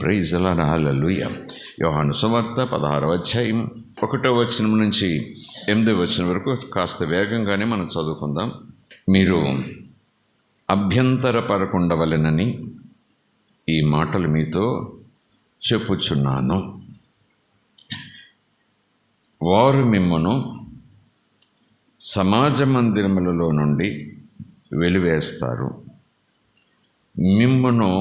Praise the Lord, హల్లెలూయా. యోహాను సువార్త 16వ అధ్యాయం 1వ వచనం నుంచి 8వ వచనం వరకు కాస్త వేగంగానే మనం చదువుకుందాం. మీరు అభ్యంతరపడకుండవలెనని ఈ మాటలు మీతో చెప్పుచున్నాను. వారు మిమ్మును సమాజ మందిరములలో నుండి వెలివేస్తారు. మిమ్మును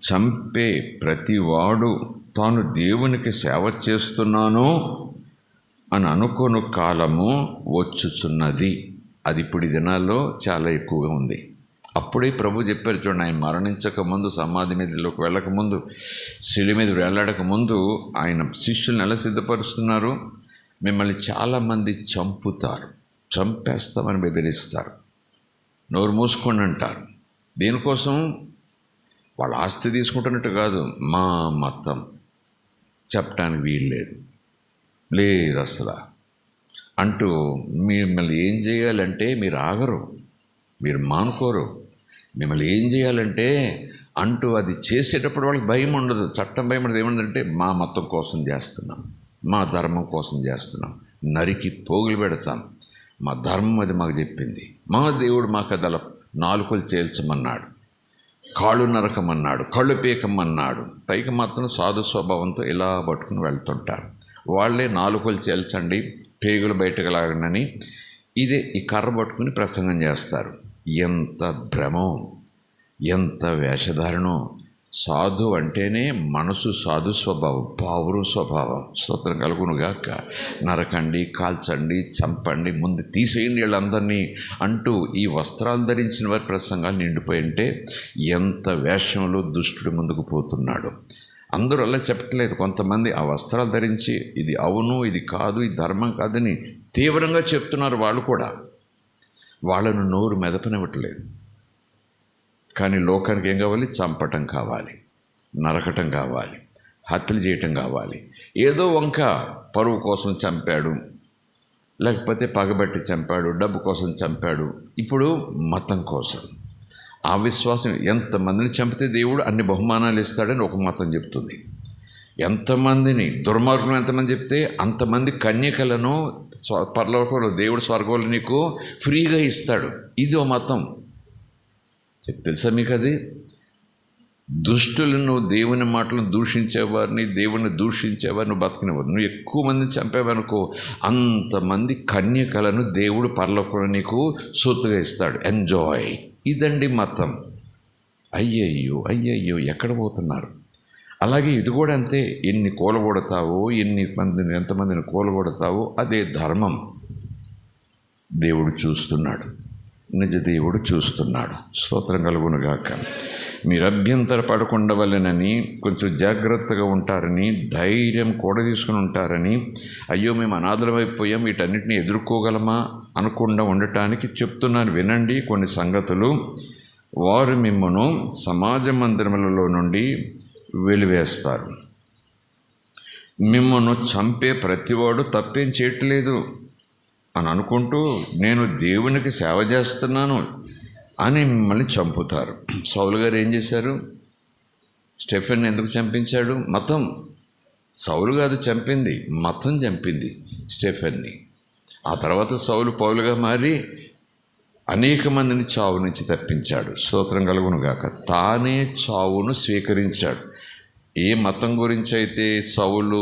చంపే ప్రతివాడు తాను దేవునికి సేవ చేస్తున్నాను అని అనుకోను కాలము వచ్చుచున్నది. అది ఇప్పుడు ఈ దినాల్లో చాలా ఎక్కువగా ఉంది. అప్పుడే ప్రభు చెప్పారు చూడండి, ఆయన మరణించక ముందు, సమాధి మీదలోకి వెళ్ళకముందు, శిలువ మీద వేలాడక ముందు ఆయన శిష్యులను ఎలా సిద్ధపరుస్తున్నారు? మిమ్మల్ని చాలామంది చంపుతారు, చంపేస్తామని బెదిరిస్తారు, నోరు మూసుకోండి అంటారు. దేనికోసం? వాళ్ళ ఆస్తి తీసుకుంటున్నట్టు కాదు, మా మతం చెప్పడానికి వీల్లేదు లేదు అసలు అంటూ మిమ్మల్ని ఏం చేయాలంటే మీరు ఆగరు, మీరు మానుకోరు. మిమ్మల్ని ఏం చేయాలంటే అంటూ అది చేసేటప్పుడు వాళ్ళకి భయం ఉండదు, చట్టం భయం ఉండదు. ఏముందంటే మా మతం కోసం చేస్తున్నాం, మా ధర్మం కోసం చేస్తున్నాం, నరికి పోగులు పెడతాం, మా ధర్మం అది మాకు చెప్పింది, మా దేవుడు మాకు అది అలా నాలుకలు చేల్చమన్నాడు, కాళ్ళు నరకమన్నాడు, కళ్ళు పీకమన్నాడు. పైకి మాత్రం సాధు స్వభావంతో ఇలా పట్టుకుని వెళ్తుంటారు. వాళ్ళే నాలుకలు చేల్చండి, పేగులు బయటకు లాగండి, ఇదే ఈ కర్ర పట్టుకుని ప్రసంగం చేస్తారు. ఎంత భ్రమం, ఎంత వేషధారణం. సాధు అంటేనే మనసు సాధు స్వభావం, పావురు స్వభావం. స్తోత్రం కలుగునుగాక. నరకండి, కాల్చండి, చంపండి, ముందు తీసేయండి వీళ్ళందరినీ అంటూ ఈ వస్త్రాలు ధరించిన వారి ప్రసంగాలు నిండిపోయి ఉంటే ఎంత వేషంలో దుష్టుడు ముందుకు పోతున్నాడు. అందరూ అలా చెప్పట్లేదు. కొంతమంది ఆ వస్త్రాలు ధరించి ఇది అవును, ఇది కాదు, ఇది ధర్మం కాదని తీవ్రంగా చెప్తున్నారు. వాళ్ళు కూడా వాళ్ళను నోరు మెదపనివ్వట్లేదు. కానీ లోకానికి ఏం కావాలి? చంపటం కావాలి, నరకటం కావాలి, హత్యలు చేయటం కావాలి. ఏదో వంక పరువు కోసం చంపాడు, లేకపోతే పగబట్టి చంపాడు, డబ్బు కోసం చంపాడు, ఇప్పుడు మతం కోసం. ఆ విశ్వాసం ఎంతమందిని చంపితే దేవుడు అన్ని బహుమానాలు ఇస్తాడని ఒక మతం చెప్తుంది. ఎంతమందిని దుర్మార్గులు ఎంతమంది చెప్తే అంతమంది కన్యకలను పరలోకంలో దేవుడు స్వర్గంలో నీకు ఫ్రీగా ఇస్తాడు. ఇది ఓ మతం. తెలుసా మీకు? అది దుష్టులను, దేవుని మాటలను దూషించేవారిని, దేవుని దూషించేవారిని బతకనివ్వరు. నువ్వు ఎక్కువ మందిని చంపేవనుకో, అంతమంది కన్యకలను దేవుడు పరలోకంలో నీకు సొత్తుగా ఇస్తాడు. ఎంజాయ్. ఇదండి మతం. అయ్యయ్యో అయ్యయ్యో ఎక్కడ పోతున్నారు? అలాగే ఇది కూడా అంతే. ఎన్ని కూలగొడతావో, ఎంతమందిని కూలగొడతావో అదే ధర్మం. దేవుడు చూస్తున్నాడు, నిజ దేవుడు చూస్తున్నాడు. స్తోత్రం కలుగునుగాక. మీరు అభ్యంతరపడకుండవలెనని, కొంచెం జాగ్రత్తగా ఉంటారని, ధైర్యం కూడా తీసుకుని ఉంటారని, అయ్యో మేము అనాథలమైపోయాం, వీటన్నిటిని ఎదుర్కోగలమా అనకుండా ఉండటానికి చెప్తున్నాను. వినండి కొన్ని సంగతులు. వారు మిమ్మును సమాజ మందిరములలో నుండి వెలివేస్తారు. మిమ్మును చంపే ప్రతివాడు తప్పేం చేయట్లేదు అని అనుకుంటూ నేను దేవునికి సేవ చేస్తున్నాను అని మిమ్మల్ని చంపుతారు. సౌలు గారు ఏం చేశారు? స్టెఫెన్ ఎందుకు చంపించాడు? మతం. సౌలు కాదు చంపింది, మతం చంపింది స్టెఫెన్ని. ఆ తర్వాత సౌలు పౌలుగా మారి అనేక మందిని చావు నుంచి తప్పించాడు. స్తోత్రం కలుగునుగాక. తానే చావును స్వీకరించాడు. ఏ మతం గురించి అయితే సౌలు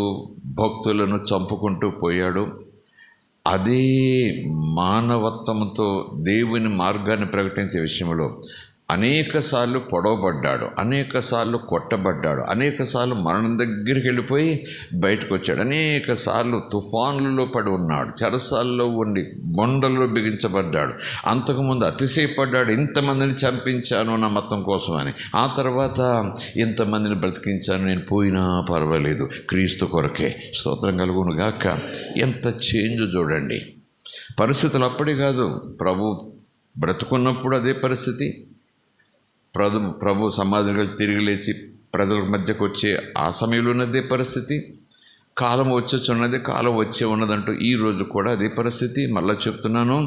భక్తులను చంపుకుంటూ పోయాడో అదే మానవత్వంతో దేవుని మార్గాన్ని ప్రకటించే విషయంలో అనేకసార్లు పొడవబడ్డాడు, అనేకసార్లు కొట్టబడ్డాడు, అనేకసార్లు మరణం దగ్గరికి వెళ్ళిపోయి బయటకు వచ్చాడు, అనేకసార్లు తుఫాన్లలో పడి ఉన్నాడు, చెరసాల్లో ఉండి బొండల్లో బిగించబడ్డాడు. అంతకుముందు అతిశయపడ్డాడు, ఇంతమందిని చంపించాను నా మతం కోసం అని. ఆ తర్వాత ఇంతమందిని బ్రతికించాను, నేను పోయినా పర్వాలేదు క్రీస్తు కొరకే. స్తోత్రం కలుగును గాక. ఎంత చేంజ్ చూడండి. పరిస్థితులు అప్పుడే కాదు, ప్రభు బ్రతుకున్నప్పుడు అదే పరిస్థితి, ప్రభు సమాధిలో తిరిగి లేచి ప్రజల మధ్యకు వచ్చే ఆ సమయంలో ఉన్నదే పరిస్థితి, కాలం వచ్చున్నది, కాలం వచ్చే ఉన్నదంటూ ఈరోజు కూడా అదే పరిస్థితి. మళ్ళీ చెప్తున్నాను,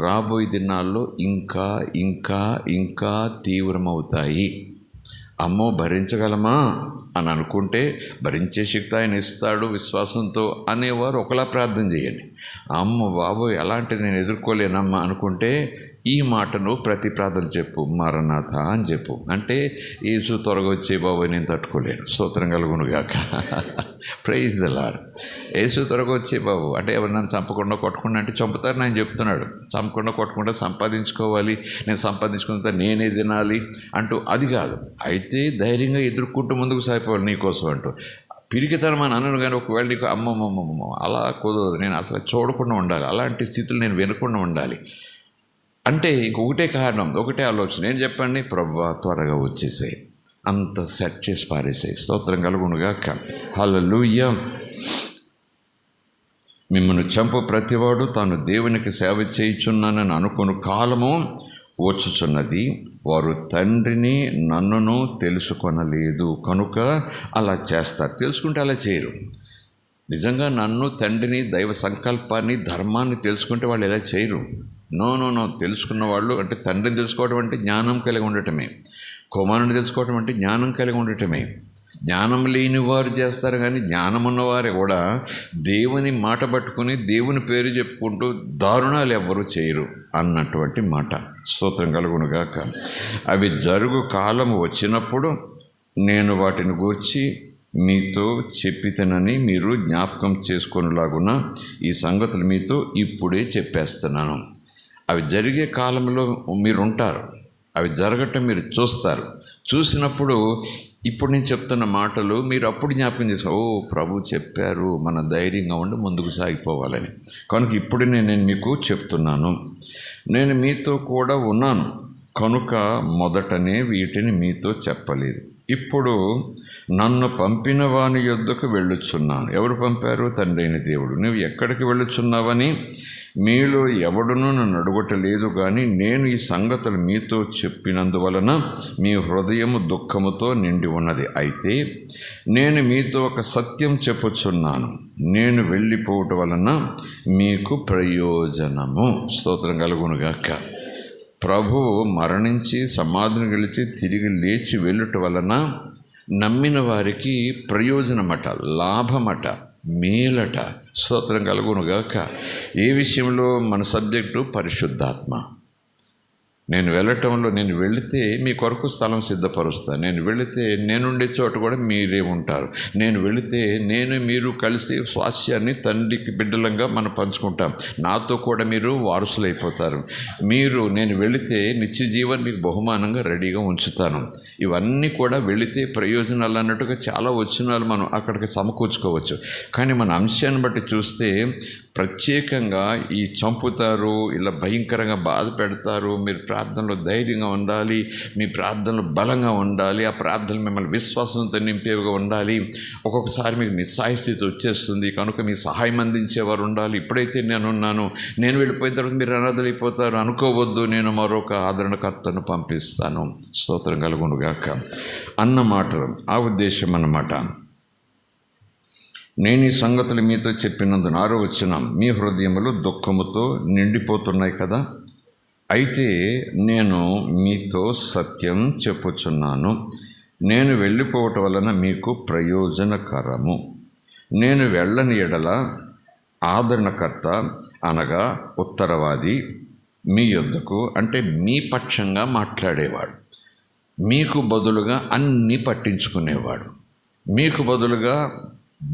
రాబోయే దినాల్లో ఇంకా ఇంకా ఇంకా తీవ్రమవుతాయి. అమ్మో భరించగలమా అని అనుకుంటే భరించే శక్తి ఆయన ఇస్తాడు విశ్వాసంతో అనేవారు ఒకలా ప్రార్థన చేయండి. అమ్మ బాబోయ్ అలాంటిది నేను ఎదుర్కోలేనమ్మా అనుకుంటే ఈ మాటను ప్రతి ప్రార్థన చెప్పు, మరణాథ అని చెప్పు. అంటే యేసు త్వరగా వచ్చే బాబోయ్ నేను తట్టుకోలేను, స్తోత్రం కలుగునుగాక. Praise the lord. యేసు త్వరగా వచ్చే బాబు అంటే ఎవరు నన్ను చంపకుండా కొట్టకుండా అంటే చంపుతారు నేను చెప్తున్నాడు. చంపకుండా కొట్టకుండా సంపాదించుకోవాలి, నేను సంపాదించుకున్న నేనే తినాలి అంటూ అది కాదు. అయితే ధైర్యంగా ఎదుర్కొంటూ ముందుకు సాగిపోవాలి నీకోసం అంటూ. పిరికితనం అని అనను కానీ ఒకవేళ నీకు అమ్మమ్మమ్మ అలా కుదరదు, నేను అసలు చూడకుండా ఉండాలి, అలాంటి స్థితులు నేను వినకుండా ఉండాలి అంటే ఇంకొకటే కారణం, ఒకటే ఆలోచన. నేను చెప్పండి, ప్రభువా త్వరగా వచ్చేసాయి, అంత సెట్ చేసి పారేసాయి. స్తోత్రం కలుగునుగాక. హల్లెలూయా. మిమ్మల్ని చంపు ప్రతివాడు తాను దేవునికి సేవ చేయుచున్నానని అనుకుని కాలము వచ్చుచున్నది, వారు తండ్రిని నన్నును తెలుసుకొనలేదు కనుక అలా చేస్తారు. తెలుసుకుంటే అలా చేయరు. నిజంగా నన్ను, తండ్రిని, దైవ సంకల్పాన్ని, ధర్మాన్ని తెలుసుకుంటే వాళ్ళు ఎలా చేయరు. నో తెలుసుకున్న వాళ్ళు అంటే తండ్రిని తెలుసుకోవడం అంటే జ్ఞానం కలిగి ఉండటమే, కుమారుని తెలుసుకోవడం అంటే జ్ఞానం కలిగి ఉండటమే. జ్ఞానం లేని వారు చేస్తారు కానీ జ్ఞానం ఉన్నవారే కూడా దేవుని మాట పట్టుకుని దేవుని పేరు చెప్పుకుంటూ దారుణాలు ఎవ్వరూ చేయరు అన్నటువంటి మాట. స్తోత్రం కలుగునుగాక. అవి జరుగు కాలం వచ్చినప్పుడు నేను వాటిని గూర్చి మీతో చెప్పితేనని మీరు జ్ఞాపకం చేసుకునేలాగున ఈ సంగతులు మీతో ఇప్పుడే చెప్పేస్తున్నాను. అవి జరిగే కాలంలో మీరు ఉంటారు, అవి జరగటం మీరు చూస్తారు. చూసినప్పుడు ఇప్పుడు నేను చెప్తున్న మాటలు మీరు అప్పుడు జ్ఞాపకం చేసుకో, ఓ ప్రభు చెప్పారు, మన ధైర్యంగా ఉండి ముందుకు సాగిపోవాలని. కనుక ఇప్పుడు నేను మీకు చెప్తున్నాను. నేను మీతో కూడా ఉన్నాను కనుక మొదటనే వీటిని మీతో చెప్పలేదు. ఇప్పుడు నన్ను పంపిన వాని యొద్దకు వెళ్ళుచున్నాను. ఎవరు పంపారు? తండ్రి అయిన దేవుడు. నువ్వు ఎక్కడికి వెళ్ళుచున్నావని మీలో ఎవడునూ నన్ను అడుగటలేదు, కానీ నేను ఈ సంగతులు మీతో చెప్పినందువలన మీ హృదయము దుఃఖముతో నిండి ఉన్నది. అయితే నేను మీతో ఒక సత్యం చెప్పుచున్నాను, నేను వెళ్ళిపోవటం వలన మీకు ప్రయోజనము. స్తోత్రం కలుగునుగాక. ప్రభువు మరణించి సమాధిని గెలిచి తిరిగి లేచి వెళ్ళుట వలన నమ్మిన వారికి ప్రయోజనమట, లాభమట, మేలట. స్తోత్రం కలుగునుగాక. ఏ విషయంలో? మన సబ్జెక్టు పరిశుద్ధాత్మ. నేను వెళితే మీ కొరకు స్థలం సిద్ధపరుస్తాను. నేను వెళితే నేనుండే చోట కూడా మీరే ఉంటారు. నేను వెళితే మీరు కలిసి స్వాస్యాన్ని తండ్రికి బిడ్డలంగా మనం పంచుకుంటాం. నాతో కూడా మీరు వారసులైపోతారు. నేను వెళితే నిత్య జీవన్ మీకు బహుమానంగా రెడీగా ఉంచుతాను. ఇవన్నీ కూడా వెళితే ప్రయోజనాలు అన్నట్టుగా చాలా వచనాలు మనం అక్కడికి సమకూర్చుకోవచ్చు. కానీ మన అంశాన్ని బట్టి చూస్తే ప్రత్యేకంగా ఈ చంపుతారు, ఇలా భయంకరంగా బాధ పెడతారు, మీరు ప్రార్థనలో ధైర్యంగా ఉండాలి, మీ ప్రార్థనలో బలంగా ఉండాలి, ఆ ప్రార్థనలు మిమ్మల్ని విశ్వాసంతో నింపేవిగా ఉండాలి. ఒక్కొక్కసారి మీకు నిస్సహాయ స్థితి వచ్చేస్తుంది కనుక మీ సహాయం అందించేవారు ఉండాలి. ఇప్పుడైతే నేను వెళ్ళిపోయిన తర్వాత మీరు అనాథలైపోతారు అనుకోవద్దు, నేను మరొక ఆదరణకర్తను పంపిస్తాను. స్తోత్రం కలుగునుగాక అన్నమాట, ఆ ఉద్దేశం అన్నమాట. నేను ఈ సంగతులు మీతో చెప్పినందున 6వ వచనం, మీ హృదయములు దుఃఖముతో నిండిపోతున్నాయి కదా. అయితే నేను మీతో సత్యం చెప్పుచున్నాను, నేను వెళ్ళిపోవటం వలన మీకు ప్రయోజనకరము. నేను వెళ్ళని ఎడల ఆదరణకర్త అనగా ఉత్తరవాది మీ యొద్దకు, అంటే మీ పక్షంగా మాట్లాడేవాడు, మీకు బదులుగా అన్నీ పట్టించుకునేవాడు, మీకు బదులుగా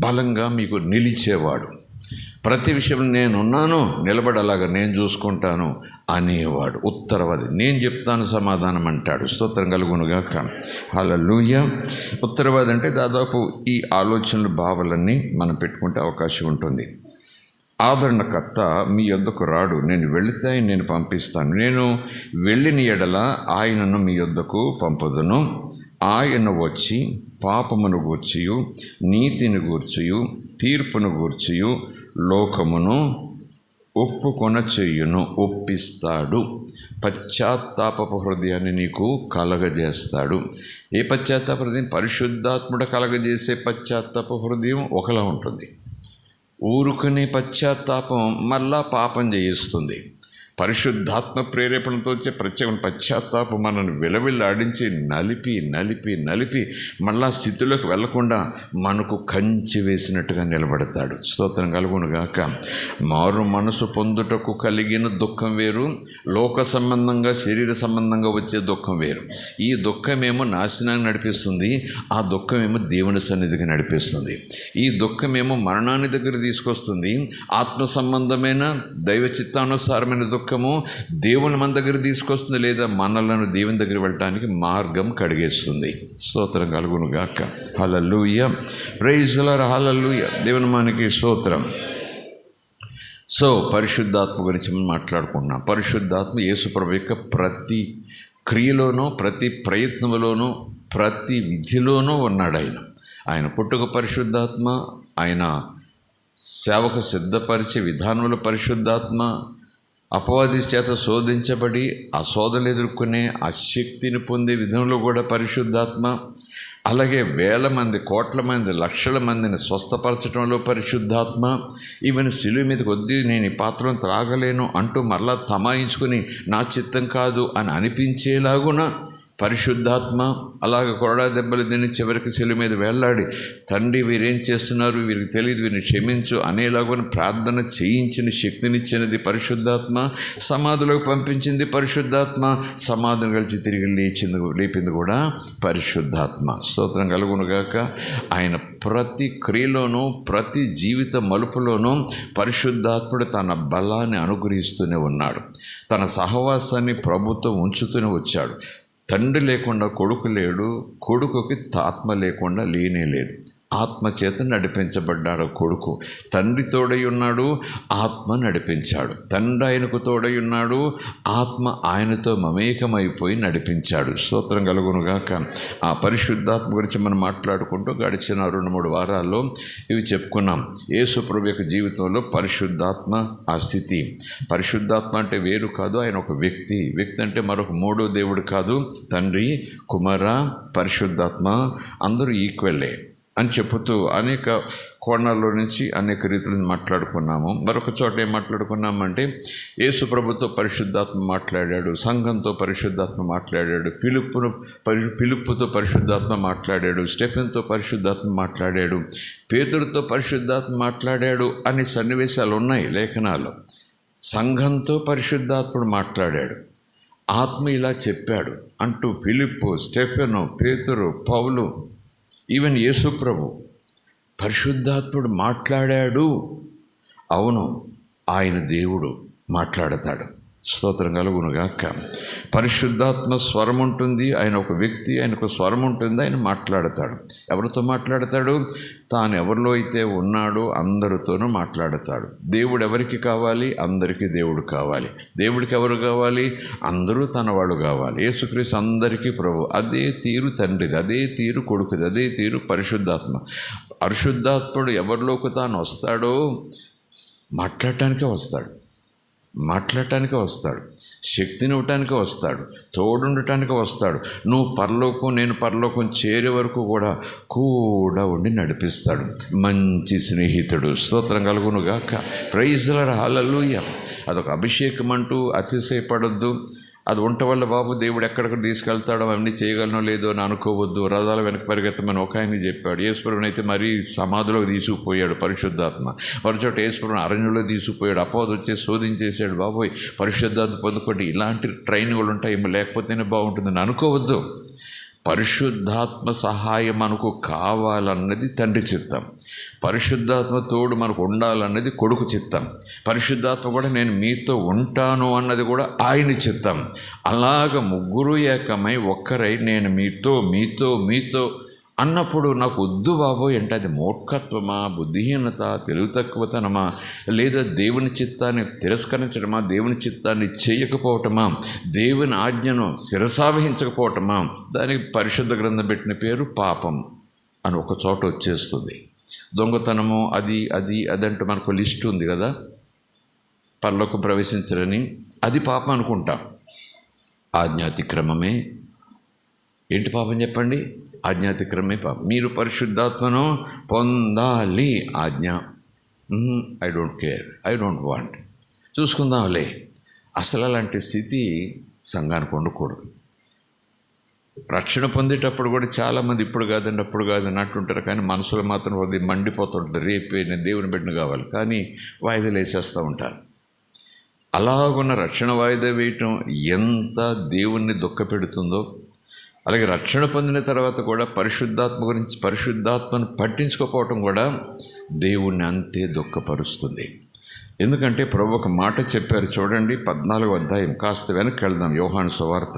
బలంగా మీకు నిలిచేవాడు, ప్రతి విషయంలో నేనున్నాను, నిలబడలాగా నేను చూసుకుంటాను అనేవాడు ఉత్తరవాది. నేను చెప్తాను సమాధానం అంటాడు. స్తోత్రం కలుగునుగాక. హల్లెలూయా. ఉత్తరవాది అంటే దాదాపు ఈ ఆలోచనలు భావాలన్నీ మనం పెట్టుకుంటే అవకాశం ఉంటుంది. ఆదరణకర్త మీ యొద్దకు రాడు, నేను వెళితే నేను పంపిస్తాను. నేను వెళ్ళిన ఎడల ఆయనను మీ యొద్దకు పంపుదును. ఆయన వచ్చి పాపమును గూర్చియు నీతిని గూర్చియు తీర్పును గూర్చియు లోకమును ఒప్పుకొన చెయ్యును, ఒప్పిస్తాడు. పశ్చాత్తాపపు హృదయాన్ని నీకు కలగజేస్తాడు. ఏ పశ్చాత్తాప హృదయం? పరిశుద్ధాత్ముడు కలగజేసే పశ్చాత్తాప హృదయం ఒకలా ఉంటుంది. ఊరుకునే పశ్చాత్తాపం మళ్ళా పాపం చేయిస్తుంది. పరిశుద్ధాత్మ ప్రేరేపణతో వచ్చే ప్రత్యేక పశ్చాత్తాపం మనల్ని విలవిల్లాడించి నలిపి మళ్ళా స్థితిలోకి వెళ్లకుండా మనకు కంచి వేసినట్టుగా నిలబడతాడు. స్తోత్రం కలుగునుగాక. మారు మనసు పొందుటకు కలిగిన దుఃఖం వేరు, లోక సంబంధంగా శరీర సంబంధంగా వచ్చే దుఃఖం వేరు. ఈ దుఃఖమేమో నాశనాన్ని నడిపిస్తుంది, ఆ దుఃఖమేమో దేవుని సన్నిధికి నడిపిస్తుంది. ఈ దుఃఖమేమో మరణాన్ని దగ్గర తీసుకొస్తుంది, ఆత్మ సంబంధమైన దైవ చిత్తానుసారమైన దుఃఖము దేవుని మన దగ్గర తీసుకొస్తుంది, లేదా మనలను దేవుని దగ్గర వెళ్ళటానికి మార్గం కడిగేస్తుంది. స్తోత్రం కలుగునుగాక. హల్లెలూయా, ప్రైజ్ ది లార్డ్, హల్లెలూయా. దేవుని మనకి స్తోత్రం. సో పరిశుద్ధాత్మ గురించి మనం మాట్లాడుకుంటున్నాం. పరిశుద్ధాత్మ యేసుప్రభు యొక్క ప్రతి క్రియలోనూ, ప్రతి ప్రయత్నంలోనూ, ప్రతి విధిలోనూ ఉన్నాడు. ఆయన పుట్టుక పరిశుద్ధాత్మ, ఆయన సేవకు సిద్ధపరిచే విధానంలో పరిశుద్ధాత్మ, అపవాది చేత శోధించబడి ఆ శోధనలు ఎదుర్కొనే ఆ శక్తిని పొందే విధంలో కూడా పరిశుద్ధాత్మ, అలాగే వేల మంది, కోట్ల మంది, లక్షల మందిని స్వస్థపరచడంలో పరిశుద్ధాత్మ, ఈవెన్ శిలువ మీదకి వద్ది నేను ఈ పాత్రను త్రాగలేను అంటూ మరలా తమాయించుకుని నా చిత్తం కాదు అని అనిపించేలాగున పరిశుద్ధాత్మ, అలాగ కొరడా దెబ్బలు తిని చివరికి శిలువ మీద వేలాడి తండ్రి వీరేం చేస్తున్నారు, వీరికి తెలియదు, వీరిని క్షమించు అనేలాగా ప్రార్థన చేయించిన శక్తినిచ్చినది పరిశుద్ధాత్మ. సమాధిలోకి పంపించింది పరిశుద్ధాత్మ, సమాధిని కలిసి తిరిగి లేపింది కూడా పరిశుద్ధాత్మ. స్తోత్రం కలుగునుగాక. ఆయన ప్రతి క్రియలోనూ, ప్రతి జీవిత మలుపులోనూ పరిశుద్ధాత్ముడు తన బలాన్ని అనుగ్రహిస్తూనే ఉన్నాడు. తన సహవాసాన్ని ప్రభుత్వం ఉంచుతూనే వచ్చాడు. తండ్రి లేకుండా కొడుకు లేడు, కొడుకుకి ఆత్మ లేకుండా లేనే లేదు. ఆత్మ చేత నడిపించబడ్డాడు కొడుకు. తండ్రి తోడై ఉన్నాడు, ఆత్మ నడిపించాడు. తండ్రి ఆయనకు తోడై ఉన్నాడు, ఆత్మ ఆయనతో మమేకమైపోయి నడిపించాడు. స్తోత్రం కలుగునుగాక. ఆ పరిశుద్ధాత్మ గురించి మనం మాట్లాడుకుంటూ గడిచిన 2-3 వారాల్లో ఇవి చెప్పుకున్నాం. యేసు ప్రభు యొక్క జీవితంలో పరిశుద్ధాత్మ ఆ స్థితి. పరిశుద్ధాత్మ అంటే వేరు కాదు, ఆయన ఒక వ్యక్తి. వ్యక్తి అంటే మరొక మూడో దేవుడు కాదు. తండ్రి, కుమార, పరిశుద్ధాత్మ అందరూ ఈక్వల్లే అని చెప్పుతూ అనేక కోణాల్లో నుంచి అనేక రీతులను మాట్లాడుకున్నాము. మరొక చోట ఏం మాట్లాడుకున్నామంటే యేసు ప్రభుతో పరిశుద్ధాత్మ మాట్లాడాడు, సంఘంతో పరిశుద్ధాత్మ మాట్లాడాడు, ఫిలిప్పుతో పరిశుద్ధాత్మ మాట్లాడాడు, స్టెఫెన్తో పరిశుద్ధాత్మ మాట్లాడాడు, పేతురుతో పరిశుద్ధాత్మ మాట్లాడాడు అనే సన్నివేశాలు ఉన్నాయి లేఖనాలు. సంఘంతో పరిశుద్ధాత్ముడు మాట్లాడాడు, ఆత్మ ఇలా చెప్పాడు అంటూ ఫిలిప్పు, స్టెఫెను, పేతురు, పౌలు, ఈవెన్ యేసు ప్రభు పరిశుద్ధాత్ముడు మాట్లాడాడు. అవును, ఆయన దేవుడు మాట్లాడతాడు. స్తోత్రం కలుగునుగాక. పరిశుద్ధాత్మ స్వరం ఉంటుంది, ఆయన ఒక వ్యక్తి, ఆయనకు స్వరం ఉంటుంది, ఆయన మాట్లాడతాడు. ఎవరితో మాట్లాడతాడు? తాను ఎవరిలో అయితే ఉన్నాడో అందరితోనూ మాట్లాడతాడు. దేవుడు ఎవరికి కావాలి? అందరికీ దేవుడు కావాలి. దేవుడికి ఎవరు కావాలి? అందరూ తన వాళ్ళు కావాలి. యేసుక్రీస్తు అందరికీ ప్రభు. అదే తీరు తండ్రిది, అదే తీరు కొడుకుది, అదే తీరు పరిశుద్ధాత్మ. పరిశుద్ధాత్ముడు ఎవరిలోకి తాను వస్తాడో మాట్లాడటానికే వస్తాడు, శక్తిని ఇవ్వటానికి వస్తాడు, తోడుండటానికి వస్తాడు. నువ్వు పరలోకం, నేను పరలోకం చేరే వరకు కూడా ఉండి నడిపిస్తాడు. మంచి స్నేహితుడు. స్తోత్రం కలుగునుగాక. ప్రైజ్ ది లార్డ్, హల్లెలూయా. అదొక అభిషేకం అంటూ అతిశయపడొద్దు. అది ఉంట వల్ల బాబు దేవుడు ఎక్కడికి తీసుకెళ్తాడో అవన్నీ చేయగలనో లేదో అని అనుకోవద్దు. రథాల వెనక పరిగెత్తమని ఒక ఆయన చెప్పాడు. యేసుప్రభుని అయితే మరీ సమాధిలోకి తీసుకుపోయాడు పరిశుద్ధాత్మ. మరో చోట యేసుప్రభుని అరణ్యంలో తీసుకుపోయాడు. అపవాది వచ్చి శోధించేసాడు. బాబోయ్ పరిశుద్ధాత్మ పొందుకోండి, ఇలాంటి ట్రైనింగ్లు ఉంటాయి, లేకపోతేనే బాగుంటుందని అనుకోవద్దు. పరిశుద్ధాత్మ సహాయం మనకు కావాలన్నది తండ్రి చిత్తం. పరిశుద్ధాత్మ తోడు మనకు ఉండాలన్నది కొడుకు చిత్తం. పరిశుద్ధాత్మ కూడా నేను మీతో ఉంటాను అన్నది కూడా ఆయన చిత్తం. అలాగ ముగ్గురు ఏకమై ఒక్కరై నేను మీతో అన్నప్పుడు నాకు వద్దు బాబోయ్ అంటే అది మూర్ఖత్వమా, బుద్ధిహీనత, తెలివి తక్కువతనమా, లేదా దేవుని చిత్తాన్ని తిరస్కరించడమా, దేవుని చిత్తాన్ని చేయకపోవటమా, దేవుని ఆజ్ఞను శిరసావహించకపోవటమా? దానికి పరిశుద్ధ గ్రంథం పెట్టిన పేరు పాపం అని ఒక చోట వచ్చేస్తుంది. దొంగతనము అది అదంటూ మనకు లిస్ట్ ఉంది కదా, పరలోకం ప్రవేశించరని. అది పాపం అనుకుంటాం. ఆజ్ఞాతిక్రమమే. ఏంటి పాపం చెప్పండి? ఆజ్ఞాతిక్రమే పాపం. మీరు పరిశుద్ధాత్మను పొందాలి ఆజ్ఞ. I don't care, I don't want, చూసుకుందాంలే. అసలు అలాంటి స్థితి సంఘానికి ఉండకూడదు. రక్షణ పొందేటప్పుడు కూడా చాలామంది ఇప్పుడు కాదండి అప్పుడు కాదని అంటుంటారు, కానీ మనసులో మాత్రం అది మండిపోతుంటుంది, రేపే నేను దేవుని బిడ్డను కావాలి, కానీ వాయిదాలు వేసేస్తూ ఉంటారు. అలాగున్న రక్షణ వాయిదా వేయటం ఎంత దేవుణ్ణి దుఃఖపెడుతుందో, అలాగే రక్షణ పొందిన తర్వాత కూడా పరిశుద్ధాత్మను పట్టించుకోకపోవటం కూడా దేవుణ్ణి అంతే దుఃఖపరుస్తుంది. ఎందుకంటే ప్రభు ఒక మాట చెప్పారు చూడండి, 14వ అధ్యాయం, కాస్త వెనక్కి వెళ్దాం, యోహాను సువార్త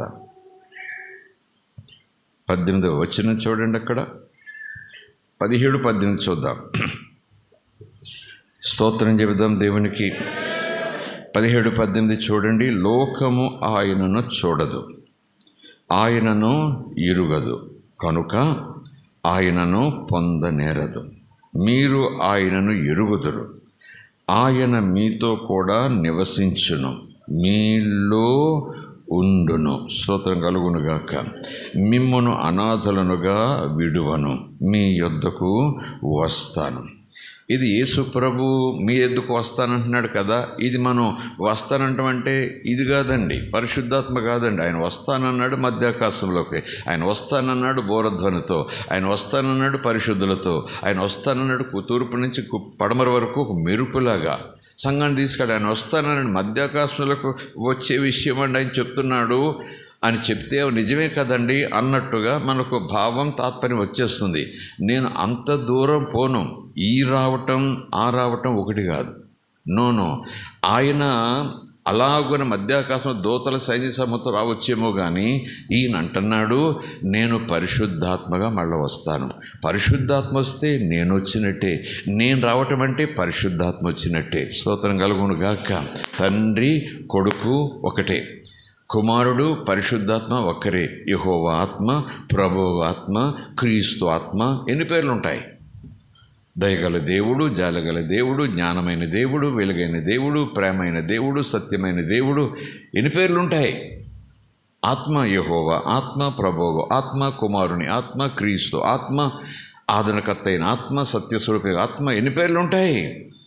18వ వచనం చూడండి, అక్కడ 17-18 చూద్దాం. స్తోత్రం చెబుదాం దేవునికి. 17-18 చూడండి. లోకము ఆయనను చూడదు, ఆయనను ఎరుగదు, కనుక ఆయనను పొందనేరదు. మీరు ఆయనను ఎరుగుదురు, ఆయన మీతో కూడా నివసించును, మీలో ఉండును. స్తోత్రం కలుగునుగాక. మిమ్మును అనాథలనుగా విడువను, మీ యొద్దకు వస్తాను. ఇది యేసు ప్రభు మీ యొద్దకు వస్తానంటున్నాడు కదా. ఇది మనం వస్తానంటాం అంటే ఇది కాదండి, పరిశుద్ధాత్మ కాదండి. ఆయన వస్తానన్నాడు మధ్యాకాశంలోకి, ఆయన వస్తానన్నాడు బోరధ్వనితో, ఆయన వస్తానన్నాడు పరిశుద్ధులతో, ఆయన వస్తానన్నాడు తూర్పు నుంచి పడమర వరకు ఒక మెరుపులాగా సంఘాన్ని తీసుకెళ్ళి ఆయన వస్తానన్నాడు. మధ్యాకాశంలోకి వచ్చే విషయం అండి ఆయన చెప్తున్నాడు అని చెప్తే నిజమే కదండి అన్నట్టుగా మనకు భావం తాత్పర్యం వచ్చేస్తుంది. నేను అంత దూరం పోను, ఈ రావటం ఆ రావటం ఒకటి కాదు. నో, ఆయన అలాగున మధ్యాకాశం దూతల సైన్య సమూహంతో రావచ్చేమో, కానీ ఈయన అంటున్నాడు నేను పరిశుద్ధాత్మగా మళ్ళీ వస్తాను. పరిశుద్ధాత్మ వస్తే నేను వచ్చినట్టే, నేను రావటం అంటే పరిశుద్ధాత్మ వచ్చినట్టే. స్తోత్రం కలుగును గాక. తండ్రి కొడుకు ఒకటే, కుమారుడు పరిశుద్ధాత్మ ఒక్కరే. యెహోవా ఆత్మ, ప్రభువు ఆత్మ, క్రీస్తు ఆత్మ. ఎన్ని పేర్లు ఉంటాయి? దయగల దేవుడు, జాలగల దేవుడు, జ్ఞానమైన దేవుడు, వెలుగైన దేవుడు, ప్రేమైన దేవుడు, సత్యమైన దేవుడు. ఎన్ని పేర్లు ఉంటాయి? ఆత్మ యెహోవా ఆత్మ, ప్రభువు ఆత్మ, కుమారుని ఆత్మ, క్రీస్తు ఆత్మ, ఆదరణకర్త అయిన ఆత్మ, సత్యస్వరూప ఆత్మ. ఎన్ని పేర్లు ఉంటాయి?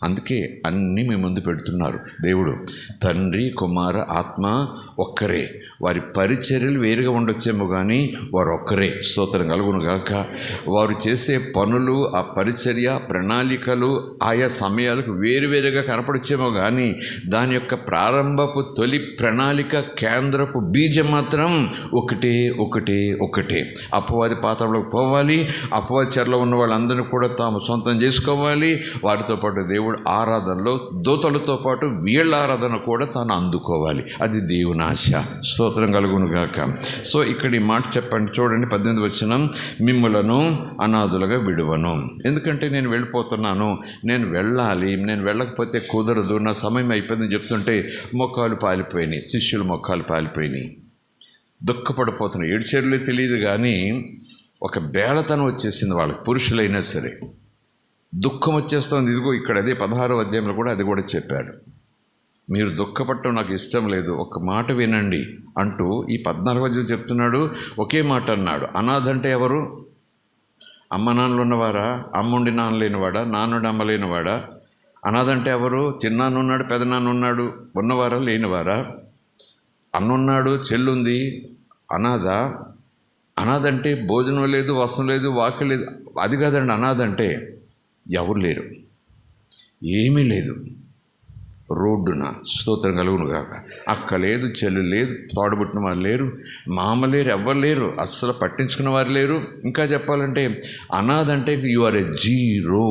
అందుకే అన్నీ మీ ముందు పెడుతున్నారు దేవుడు. తండ్రి, కుమార, ఆత్మ ఒక్కరే. వారి పరిచర్యలు వేరుగా ఉండొచ్చేమో, కానీ వారు ఒక్కరే. స్తోత్రం కలుగును గాక. వారు చేసే పనులు, ఆ పరిచర్య ప్రణాళికలు ఆయా సమయాలకు వేరువేరుగా కనపడొచ్చేమో, కానీ దాని యొక్క ప్రారంభపు తొలి ప్రణాళిక కేంద్రపు బీజం మాత్రం ఒకటే ఒకటే ఒకటే. అపవాది పాత్రలోకి పోవాలి, అపవాది చెరలో ఉన్న వాళ్ళందరినీ కూడా తాము సొంతం చేసుకోవాలి. వాటితో పాటు దేవుడు ఆరాధనలో దూతలతో పాటు వీళ్ళ ఆరాధన కూడా తాను అందుకోవాలి. అది దేవుని ఆశ. స్తోత్రం కలుగును గాక. సో ఇక్కడ ఈ మాట చెప్పండి చూడండి, 18వ వచనం, మిమ్ములను అనాథులుగా విడువను. ఎందుకంటే నేను వెళ్ళిపోతున్నాను, నేను వెళ్ళాలి, నేను వెళ్ళకపోతే కుదరదు, నా సమయం అయిపోయిందని చెప్తుంటే మొక్కాలు పాలిపోయినాయి, శిష్యులు మొక్కాలు పాలిపోయినాయి, దుఃఖపడిపోతున్నాయి. ఏడ్చేరులే తెలియదు, కానీ ఒక బేళతనం వచ్చేసింది వాళ్ళకి, పురుషులైనా సరే దుఃఖం వచ్చేస్తుంది. ఇదిగో ఇక్కడ అదే 16వ అధ్యాయంలో కూడా అది కూడా చెప్పాడు. మీరు దుఃఖపడటం నాకు ఇష్టం లేదు, ఒక మాట వినండి అంటూ ఈ 14వ అధ్యాయం చెప్తున్నాడు. ఒకే మాట అన్నాడు. అనాథ అంటే ఎవరు? అమ్మ నాన్నలు ఉన్నవారా? అమ్ముండి నాన్న లేనివాడా? నాన్నుండి అమ్మ లేనివాడా? అనాథ అంటే ఎవరు? చిన్నాన్న ఉన్నాడు, పెదనాన్న ఉన్నాడు, ఉన్నవారా లేనివారా? అన్నున్నాడు, చెల్లుంది, అనాథ. అనాథ అంటే భోజనం లేదు, వస్త్రం లేదు, వాక్యం లేదు, అది కాదండి. అనాథ అంటే ఎవరు లేరు, ఏమీ లేదు, రోడ్డున. స్తోత్రం కలుగును కాక. అక్క లేదు, చెల్లు లేదు, తోడబుట్టిన వారు లేరు, మామ లేరు, ఎవ్వరు లేరు, అస్సలు పట్టించుకున్న వారు లేరు. ఇంకా చెప్పాలంటే అనాథ అంటే యు ఆర్ ఎ జీరో.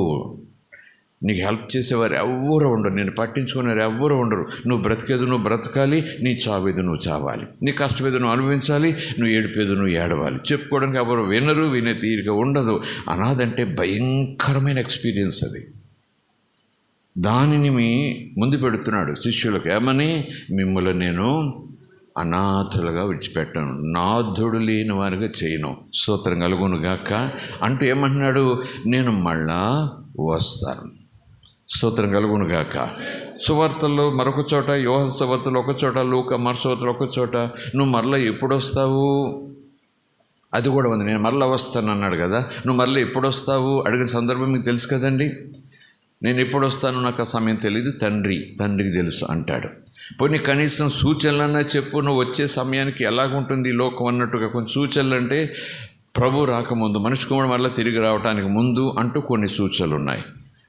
నీకు హెల్ప్ చేసేవారు ఎవ్వరూ ఉండరు, నేను పట్టించుకునేవారు ఎవ్వరూ ఉండరు. నువ్వు బ్రతికేది నువ్వు బ్రతకాలి, నీ చావేది నువ్వు చావాలి, నీ కష్టమేది నువ్వు అనుభవించాలి, నువ్వు ఏడిపేది నువ్వు ఏడవాలి. చెప్పుకోవడానికి ఎవరు వినరు, వినే తీరిక ఉండదు. అనాథంటే భయంకరమైన ఎక్స్పీరియన్స్ అది. దానిని ముందు పెడుతున్నాడు శిష్యులకు. ఏమని? మిమ్మల్ని నేను అనాథులుగా విడిచిపెట్టాను, నాథుడు లేని వారిగా చేయను. స్తోత్రం కలుగును గాక అంటూ ఏమంటున్నాడు? నేను మళ్ళా వస్తాను. స్తోత్రం కలుగును గాక. సువార్తల్లో మరొక చోట, యోహాను సువార్తలో ఒక చోట, లూకా సువార్తలో ఒక చోట, నువ్వు మరలా ఎప్పుడు వస్తావు అది కూడా ఉంది. నేను మరలా వస్తాను అన్నాడు కదా. నువ్వు మరలా ఎప్పుడు వస్తావు అడిగిన సందర్భం మీకు తెలుసు కదండి. నేను ఎప్పుడు వస్తాను నాకు ఆ సమయం తెలియదు, తండ్రికి తెలుసు అంటాడు. పోనీ కనీసం సూచనలన్నా చెప్పు, నువ్వు వచ్చే సమయానికి ఎలాగుంటుంది ఈ లోకం అన్నట్టుగా కొన్ని సూచనలు. అంటే ప్రభు రాకముందు, మనిషి కుమారుడు మళ్ళీ తిరిగి రావడానికి ముందు అంటూ కొన్ని సూచనలు ఉన్నాయి.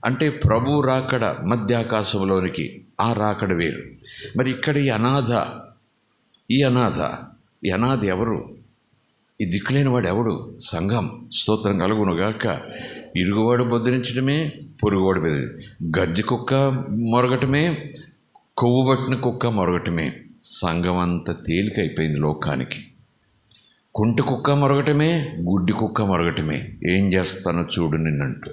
అంటే ప్రభు రాకడ మధ్యాకాశంలోనికి, ఆ రాకడ వేరు. మరి ఇక్కడ ఈ అనాథ ఎవరు? ఈ దిక్కులేని వాడు ఎవడు? సంఘం. స్తోత్రం కలుగునుగాక. ఇరుగువాడు బొద్దిరించడమే, పొరుగువాడు బెదిరి, గజ్జి కుక్క మొరగటమే, కొవ్వు పట్టిన కుక్క మొరగటమే. సంఘం అంత తేలికైపోయింది లోకానికి. కుంటి కుక్క మొరగటమే, గుడ్డి కుక్క మొరగటమే. ఏం చేస్తానో చూడు నిన్నంటూ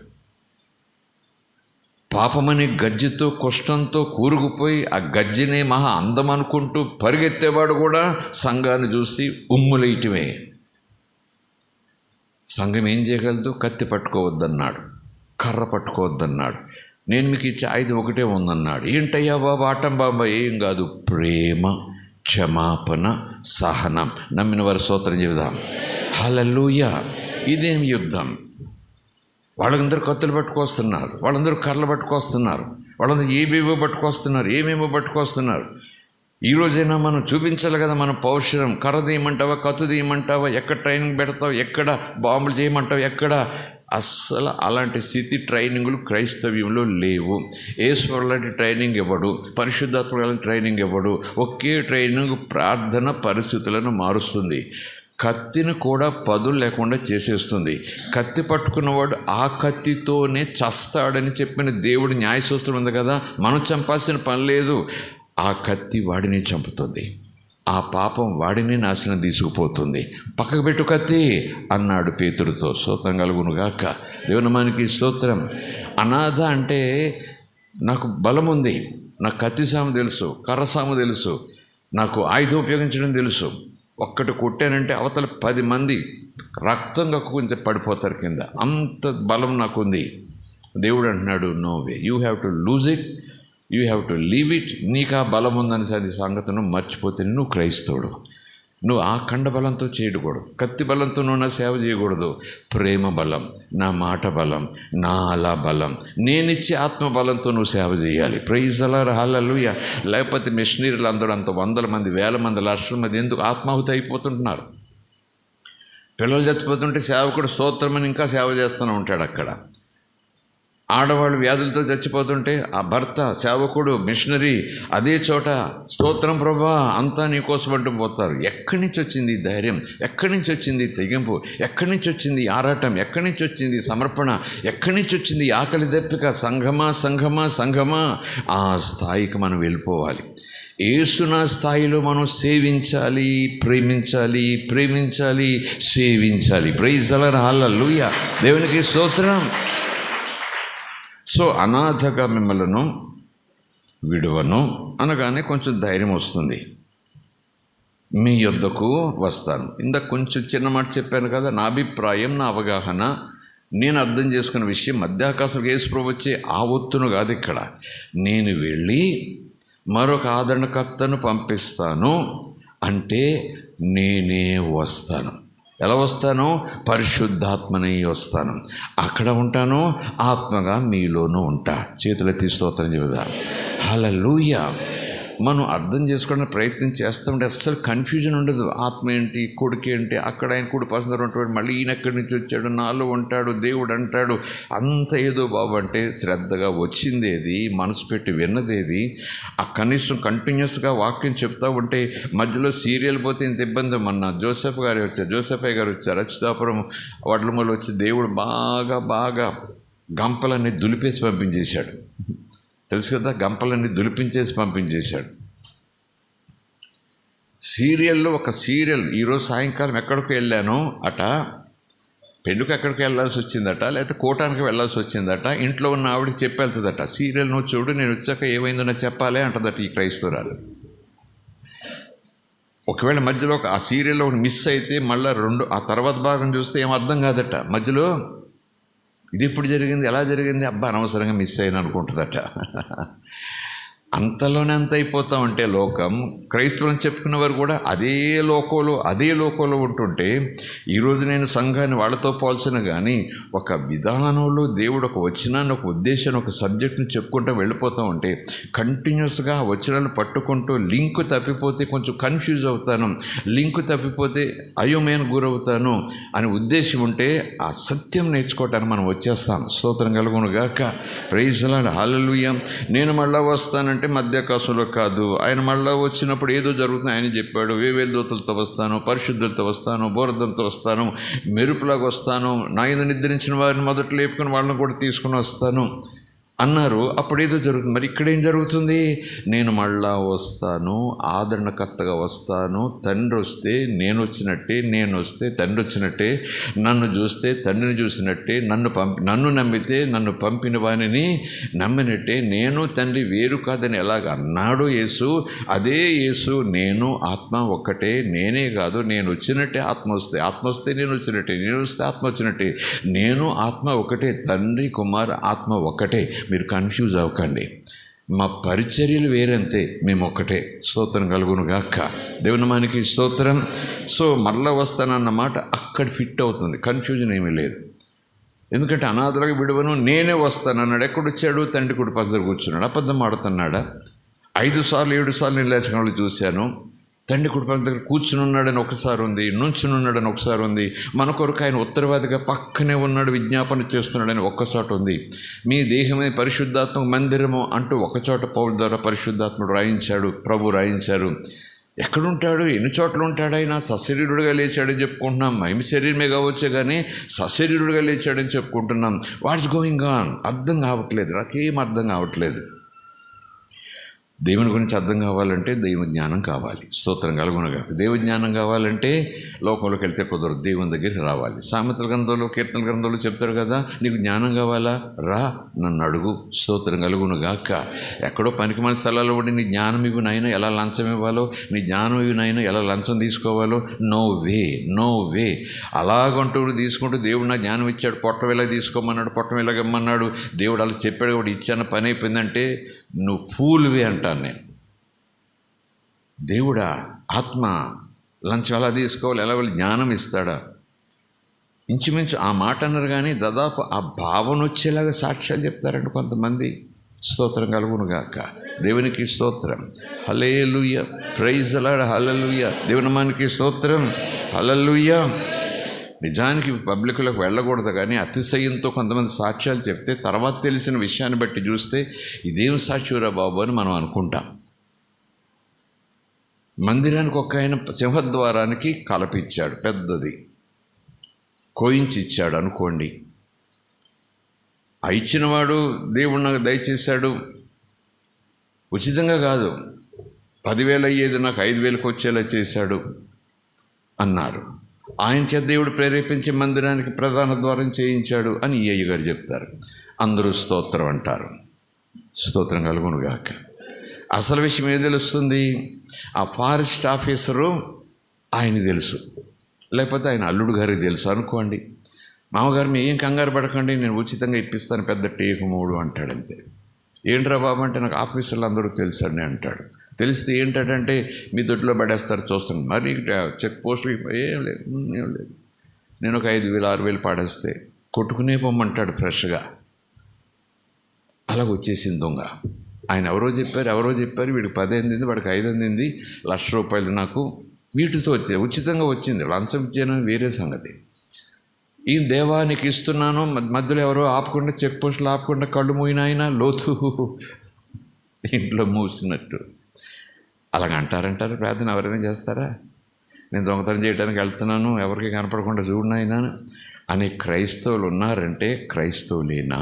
పాపమని గజ్జితో కుష్టంతో కూరుకుపోయి ఆ గజ్జినే మహా అందం అనుకుంటూ పరిగెత్తేవాడు కూడా సంఘాన్ని చూసి ఉమ్ములేయటమే. సంఘం ఏం చేయగలదు? కత్తి పట్టుకోవద్దన్నాడు, కర్ర పట్టుకోవద్దన్నాడు, నేను మీకు ఇచ్చే ఆయుధం ఒకటే ఉందన్నాడు. ఏంటయ్యా బాబా ఆటం బాబా? ఏం కాదు, ప్రేమ, క్షమాపణ, సహనం. నమ్మిన వారి స్తోత్రం చెబుదాం. హల్లెలూయా. ఇదేం యుద్ధం? వాళ్ళందరూ కత్తులు పట్టుకొస్తున్నారు, వాళ్ళందరూ కర్రలు పట్టుకొస్తున్నారు, వాళ్ళందరూ ఏమేమో పట్టుకొస్తున్నారు. ఈరోజైనా మనం చూపించాలి కదా మన పౌరుషం. కర్ర తీయమంటావా, కత్తి తీయమంటావా, ఎక్కడ ట్రైనింగ్ పెడతావు, ఎక్కడ బాంబులు చేయమంటావు, ఎక్కడ? అస్సలు అలాంటి స్థితి ట్రైనింగులు క్రైస్తవ్యంలో లేవు. యేసు లాంటి ట్రైనింగ్ ఇవ్వడు, పరిశుద్ధాత్మ లాంటి ట్రైనింగ్ ఇవ్వడు. ఒకే ట్రైనింగ్ ప్రార్థన పరిస్థితులను మారుస్తుంది. కత్తిని కూడా పదులు లేకుండా చేసేస్తుంది. కత్తి పట్టుకున్నవాడు ఆ కత్తితోనే చస్తాడని చెప్పిన దేవుడు న్యాయశాస్త్రం ఉంది కదా. మనం చంపాల్సిన పని లేదు. ఆ కత్తి వాడిని చంపుతుంది, ఆ పాపం వాడిని నాశనం తీసుకుపోతుంది. పక్కకు పెట్టు కత్తి అన్నాడు పేతురుతో. స్తోత్రం కలుగునుగాక. దేవునామానికి స్తోత్రం. అనాథ అంటే నాకు బలం ఉంది, నాకు కత్తి సాము తెలుసు, కర్ర సాము తెలుసు, నాకు ఆయుధం ఉపయోగించడం తెలుసు. ఒక్కటి కొట్టానంటే అవతల 10 మంది రక్తంగా కొంచెం పడిపోతారు కింద, అంత బలం నాకుంది. దేవుడు అంటున్నాడు, no way, you have to lose it, you have to leave it. నీకు ఆ బలం ఉందని సరి సంగతిని మర్చిపోతే నువ్వు క్రైస్తవుడు. నువ్వు ఆ కండ బలంతో చేయకూడదు, కత్తి బలంతో నువ్వు నా సేవ చేయకూడదు. ప్రేమ బలం, నా మాట బలం, నా అలా బలం, నేనిచ్చే ఆత్మ బలంతో నువ్వు సేవ చేయాలి. ప్రైజ్ అలార్ హల్లెలూయా. లేకపోతే మిషనరీలు అందరూ అంత 100 మంది, 1000 మంది, లక్షల మంది ఎందుకు ఆత్మాహుతి అయిపోతుంటున్నారు? పిల్లలు చచ్చిపోతుంటే సేవకుడు స్తోత్రమని ఇంకా సేవ చేస్తూనే ఉంటాడు అక్కడ. ఆడవాళ్ళు వ్యాధులతో చచ్చిపోతుంటే ఆ భర్త సేవకుడు మిషనరీ అదే చోట స్తోత్రం ప్రభా అంతా నీకోసం అంటూ పోతారు. ఎక్కడి నుంచి వచ్చింది ధైర్యం? ఎక్కడి నుంచి వచ్చింది తెగింపు? ఎక్కడి నుంచి వచ్చింది ఆరాటం? ఎక్కడి నుంచి వచ్చింది సమర్పణ? ఎక్కడి నుంచి వచ్చింది ఆకలి దప్పిక? సంఘమా. ఆ స్థాయికి మనం వెళ్ళిపోవాలి. యేసునా స్థాయిలో మనం సేవించాలి, ప్రేమించాలి, సేవించాలి. ప్రైజ్ అలార్ హల్లెలూయా. దేవునికి స్తోత్రం. సో అనాథగా మిమ్మల్ని విడువను అనగానే కొంచెం ధైర్యం వస్తుంది. మీ యొద్దకు వస్తాను. ఇందాక కొంచెం చిన్న మాట చెప్పాను కదా, నా అభిప్రాయం, నా అవగాహన, నేను అర్థం చేసుకున్న విషయం. మధ్యాకాశం యేసు ప్రభు వచ్చే ఆ ఒత్తును కాదు ఇక్కడ. నేను వెళ్ళి మరొక ఆదరణకర్తను పంపిస్తాను అంటే నేనే వస్తాను. ఎలా వస్తాను? పరిశుద్ధాత్మని వస్తాను. అక్కడ ఉంటాను, ఆత్మగా మీలోనూ ఉంటా. చేతులెత్తి స్తోత్రం చెబుదాం. హల్లెలూయా. మనం అర్థం చేసుకోవడానికి ప్రయత్నం చేస్తుంటే అస్సలు కన్ఫ్యూజన్ ఉండదు. ఆత్మ ఏంటి, కొడుకు ఏంటి, అక్కడ ఆయన కూడా పర్సనల్ ఉంటాడు, మళ్ళీ ఈయన ఎక్కడి నుంచి వచ్చాడు, నాలో ఉంటాడు, దేవుడు అంటాడు, అంత ఏదో బాబు. అంటే శ్రద్ధగా వచ్చిందేది, మనసు పెట్టి విన్నదేది, ఆ కనీసం కంటిన్యూస్గా వాక్యం చెప్తా ఉంటే మధ్యలో సీరియల్ పోతే ఇంత ఇబ్బంది. మొన్న జోసెఫయ్య గారు వచ్చారు అచ్యుతాపురం వడ్లమూలు వచ్చి దేవుడు బాగా గంపలన్నీ దులిపేసి పంపించేశాడు. తెలుసు కదా, గంపలన్నీ దులిపించేసి పంపించేశాడు. సీరియల్లో ఒక సీరియల్. ఈరోజు సాయంకాలం ఎక్కడికి వెళ్ళాను అట, పెళ్ళికి ఎక్కడికి వెళ్ళాల్సి వచ్చిందట, లేకపోతే కోటానికి వెళ్ళాల్సి వచ్చిందట. ఇంట్లో ఉన్న ఆవిడకి చెప్పి వెళ్తుందట, సీరియల్ నువ్వు చూడు, నేను వచ్చాక ఏమైందో నాకు చెప్పాలి అంటదట ఈ క్రైస్తవురాలు. ఒకవేళ మధ్యలో ఆ సీరియల్లో ఒకటి మిస్ అయితే మళ్ళీ ఆ తర్వాత భాగం చూస్తే ఏం అర్థం కాదట. మధ్యలో ఇది ఎప్పుడు జరిగింది, ఎలా జరిగింది, అబ్బా అనవసరంగా మిస్ అయినా అనుకుంటుందట. అంతలోనే అంత అయిపోతాం అంటే లోకం. క్రైస్తవులను చెప్పుకున్న వారు కూడా అదే లోకంలో ఉంటుంటే, ఈరోజు నేను సంఘాన్ని వాళ్ళతో పోల్చిన కానీ ఒక విధానంలో దేవుడు ఒక వచనాన్ని, ఒక ఉద్దేశాన్ని, ఒక సబ్జెక్ట్ని చెప్పుకుంటూ వెళ్ళిపోతూ ఉంటే కంటిన్యూస్గా వచనాలు పట్టుకుంటూ లింక్ తప్పిపోతే కొంచెం కన్ఫ్యూజ్ అవుతాను, లింక్ తప్పిపోతే అయోమయానికి గురవుతాను అనే ఉద్దేశం ఉంటే ఆ సత్యం నేర్చుకోవటానికి మనం వచ్చేస్తాం. స్తోత్రం కలుగును గాక. Praise the Lord. హల్లెలూయా. నేను మళ్ళా వస్తానంటే మధ్యాకాశంలో కాదు, ఆయన మళ్ళా వచ్చినప్పుడు ఏదో జరుగుతుంది. ఆయన చెప్పాడు, వేవేల దూతలతో వస్తాను, పరిశుద్ధులతో వస్తాను, బోరదంతో వస్తాను, మెరుపులాగా వస్తాను, నా యందు నిద్రించిన వారిని మొదట లేపుకొని వాళ్ళని కూడా తీసుకుని వస్తాను అన్నారు. అప్పుడేదో జరుగుతుంది. మరి ఇక్కడేం జరుగుతుంది? నేను మళ్ళా వస్తాను, ఆదరణకర్తగా వస్తాను. తండ్రి వస్తే నేను వచ్చినట్టే, నేను వస్తే తండ్రి వచ్చినట్టే, నన్ను చూస్తే తండ్రిని చూసినట్టే, నన్ను నమ్మితే నన్ను పంపిన వానిని నమ్మినట్టే. నేను తండ్రి వేరు కాదని ఎలాగ అన్నాడు యేసు, అదే యేసు నేను ఆత్మ ఒక్కటే. నేనే కాదు, నేను వచ్చినట్టే ఆత్మ వస్తే నేను వచ్చినట్టే, నేను వస్తే ఆత్మ వచ్చినట్టే. నేను ఆత్మ ఒకటే, తండ్రి కుమార్ ఆత్మ ఒక్కటే. మీరు కన్ఫ్యూజ్ అవ్వకండి. మా పరిచర్యలు వేరంతే, మేము ఒక్కటే. స్తోత్రం కలుగును గాక. దేవుని మనకి స్తోత్రం. సో మరలా వస్తానన్నమాట అక్కడ ఫిట్ అవుతుంది, కన్ఫ్యూజన్ ఏమీ లేదు. ఎందుకంటే అనాథలుగా విడువను, నేనే వస్తానన్నాడు. ఎక్కడొచ్చాడు? తండ్రి కుడి పక్కన కూర్చున్నాడు. అబద్ధం ఆడుతున్నాడా? 5 సార్లు 7 సార్లు నిర్లేచనాలు చూశాను. తండ్రి కుడి పక్కన దగ్గర కూర్చుని ఉన్నాడని ఒకసారి ఉంది, నుంచుని ఉన్నాడని ఒకసారి ఉంది. మన కొరకు ఆయన ఉత్తరవాదిగా పక్కనే ఉన్నాడు, విజ్ఞాపన చేస్తున్నాడని ఒక్కచోట ఉంది. మీ దేహమే పరిశుద్ధాత్మ మందిరము అంటూ ఒకచోట పౌలు ద్వారా పరిశుద్ధాత్ముడు రాయించాడు, ప్రభు రాయించారు. ఎక్కడుంటాడు? ఎన్ని చోట్ల ఉంటాడు? ఆయన సశరీరుడుగా లేచాడని చెప్పుకుంటున్నాం. మహిమ శరీరమే కావచ్చు కానీ సశరీరుడుగా లేచాడని చెప్పుకుంటున్నాం. What's going on? అర్థం కావట్లేదు, నాకేం అర్థం కావట్లేదు. దేవుని గురించి అర్థం కావాలంటే దైవ జ్ఞానం కావాలి. స్తోత్రం కలుగునగా. దైవ జ్ఞానం కావాలంటే లోకంలోకి వెళ్తే కుదరదు, దేవుని దగ్గరికి రావాలి. సామెతల గ్రంథంలో, కీర్తన గ్రంథంలో చెప్తారు కదా, నీకు జ్ఞానం కావాలా? రా, నన్ను అడుగు. స్తోత్రం కలుగునుగాక. ఎక్కడో పనికిమాలిన స్థలాల్లో ఉండి నీ జ్ఞానం ఇవి నాయన ఎలా లంచం ఇవ్వాలో, నీ జ్ఞానం ఇవి నాయన ఎలా లంచం తీసుకోవాలో, నో వే. అలాగంటూ తీసుకుంటూ దేవుడు నా జ్ఞానం ఇచ్చాడు, పొట్టం ఇలా తీసుకోమన్నాడు, పొట్టం ఇలాగ ఇమ్మన్నాడు, దేవుడు అలా చెప్పాడు కూడా ఇచ్చాను, పని అయిపోయిందంటే నువ్వు ఫూల్వి అంటాను నేను. దేవుడా ఆత్మ లంచం ఎలా తీసుకోవాలి, ఎలా వాళ్ళు జ్ఞానం ఇస్తాడా? ఇంచుమించు ఆ మాట అన్నారు కానీ దాదాపు ఆ భావన వచ్చేలాగా సాక్ష్యాలు చెప్తారండి కొంతమంది. స్తోత్రం కలుగునుగాక. దేవునికి స్తోత్రం. Hallelujah. Praise the Lord. Hallelujah. దేవుని మనకి స్తోత్రం. హల్లెలూయా. నిజానికి పబ్లిక్లోకి వెళ్ళకూడదు కానీ అతిశయంతో కొంతమంది సాక్ష్యాలు చెప్తే తర్వాత తెలిసిన విషయాన్ని బట్టి చూస్తే ఇదేం సాక్ష్యురా బాబు అని మనం అనుకుంటాం. మందిరానికి ఒక ఆయన సింహద్వారానికి కలపిచ్చాడు, పెద్దది కోయించి ఇచ్చాడు అనుకోండి. ఆ ఇచ్చినవాడు దేవుడు నాకు దయచేశాడు, ఉచితంగా కాదు, 10,000 అయ్యేది నాకు 5,000కి వచ్చేలా చేశాడు అన్నారు. ఆయన చేత దేవుడు ప్రేరేపించి మందిరానికి ప్రధాన ద్వారం చేయించాడు అని ఈ అయ్యగారు చెప్తారు. అందరూ స్తోత్రం అంటారు. స్తోత్రం కలుగునుగాక. అసలు విషయం ఏం తెలుస్తుంది? ఆ ఫారెస్ట్ ఆఫీసరు ఆయన తెలుసు, లేకపోతే ఆయన అల్లుడు గారికి తెలుసు అనుకోండి. మామగారు మీ ఏం కంగారు పడకండి, నేను ఉచితంగా ఇప్పిస్తాను, పెద్ద టేకు 3 అంటాడు. అంతే. ఏంట్రా బాబు అంటే నాకు ఆఫీసర్లు అందరూ తెలుసండి అంటాడు. తెలిస్తే ఏంటంటే మీ దొడ్లో పడేస్తారు, చూస్తాను. మరి చెక్ పోస్టులు ఏం లేదు. నేను ఒక 5,000 6,000 పడేస్తే కొట్టుకునే పొమ్మంటాడు ఫ్రెష్గా. అలాగ వచ్చేసింది దొంగ. ఆయన ఎవరో చెప్పారు, వీడికి 10 అందింది, వాడికి 5 అందింది, ₹1,00,000 నాకు వీటితో వచ్చేది, ఉచితంగా వచ్చింది. లంచం ఇచ్చానని వేరే సంగతి. ఈ దేవానికి ఇస్తున్నాను, మధ్యలో ఎవరో ఆపకుండా, చెక్ పోస్టులు ఆపకుండా కళ్ళు మూయినాయినా లోతు ఇంట్లో మూసినట్టు అలాగ అంటారంటారు. ప్రార్థన ఎవరైనా చేస్తారా? నేను దొంగతనం చేయడానికి వెళ్తున్నాను, ఎవరికి కనపడకుండా చూడనైనా అని క్రైస్తవులు ఉన్నారంటే క్రైస్తవులేనా?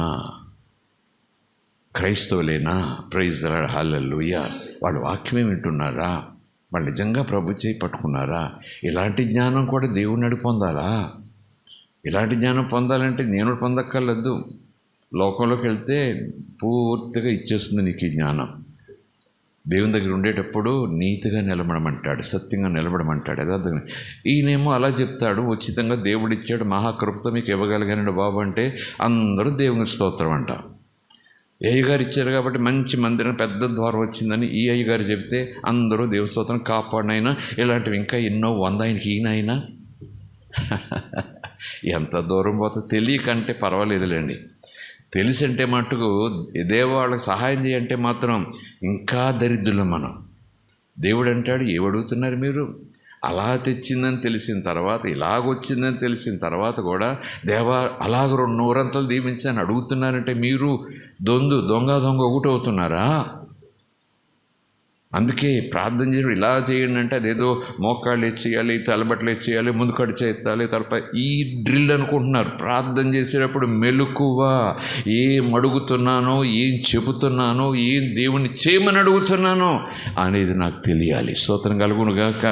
Praise the Lord. హల్లెలూయా. వాళ్ళు వాక్యమే వింటున్నారా? వాళ్ళు నిజంగా ప్రభు చేయి పట్టుకున్నారా? ఇలాంటి జ్ఞానం కూడా దేవుడిని అడిగి పొందాలా? ఇలాంటి జ్ఞానం పొందాలంటే నేను పొందక్కర్లేదు. లోకంలోకి వెళ్తే పూర్తిగా ఇచ్చేస్తుంది నీకు ఈ జ్ఞానం. దేవుని దగ్గర ఉండేటప్పుడు నీతిగా నిలబడమంటాడు, సత్యంగా నిలబడమంటాడు. యథార్థంగా. ఈయనేమో అలా చెప్తాడు, ఉచితంగా దేవుడు ఇచ్చాడు, మహాకృపతో మీకు ఇవ్వగలిగానండి బాబు అంటే అందరూ దేవుని స్తోత్రం అంట. ఏ అయ్యగారు ఇచ్చారు కాబట్టి మంచి మందిరం పెద్ద ద్వారం వచ్చిందని ఈ అయ్యగారు చెబితే అందరూ దేవస్తోత్రం కాపాడినైనా ఇలాంటివి ఇంకా ఎన్నో 100 ఆయనకి ఈయనైనా ఎంత దూరం పోతే తెలియకంటే పర్వాలేదులేండి. తెలిసంటే మటుకు వాళ్ళకి సహాయం చేయంటే మాత్రం ఇంకా దరిద్రులం మనం. దేవుడు అంటాడు, ఏమడుగుతున్నారు మీరు? అలా తెచ్చిందని తెలిసిన తర్వాత, ఇలాగొచ్చిందని తెలిసిన తర్వాత కూడా దేవా అలాగ 200 దీవించని అడుగుతున్నారంటే మీరు దొంగ ఒకటవుతున్నారా? అందుకే ప్రార్థన చేయడం ఇలా చేయండి అంటే అదేదో మోకాళ్ళు ఎచ్చేయాలి, తలబట్టలు ఎచ్చేయాలి, ముందు కడిచే ఎత్తాలి, తర్వాత ఈ డ్రిల్ అనుకుంటున్నారు. ప్రార్థన చేసేటప్పుడు మెలకువ, ఏం అడుగుతున్నానో, ఏం చెబుతున్నానో, ఏం దేవుని చేయమని అడుగుతున్నానో అనేది నాకు తెలియాలి. స్తోత్రం కలుగునుగాక.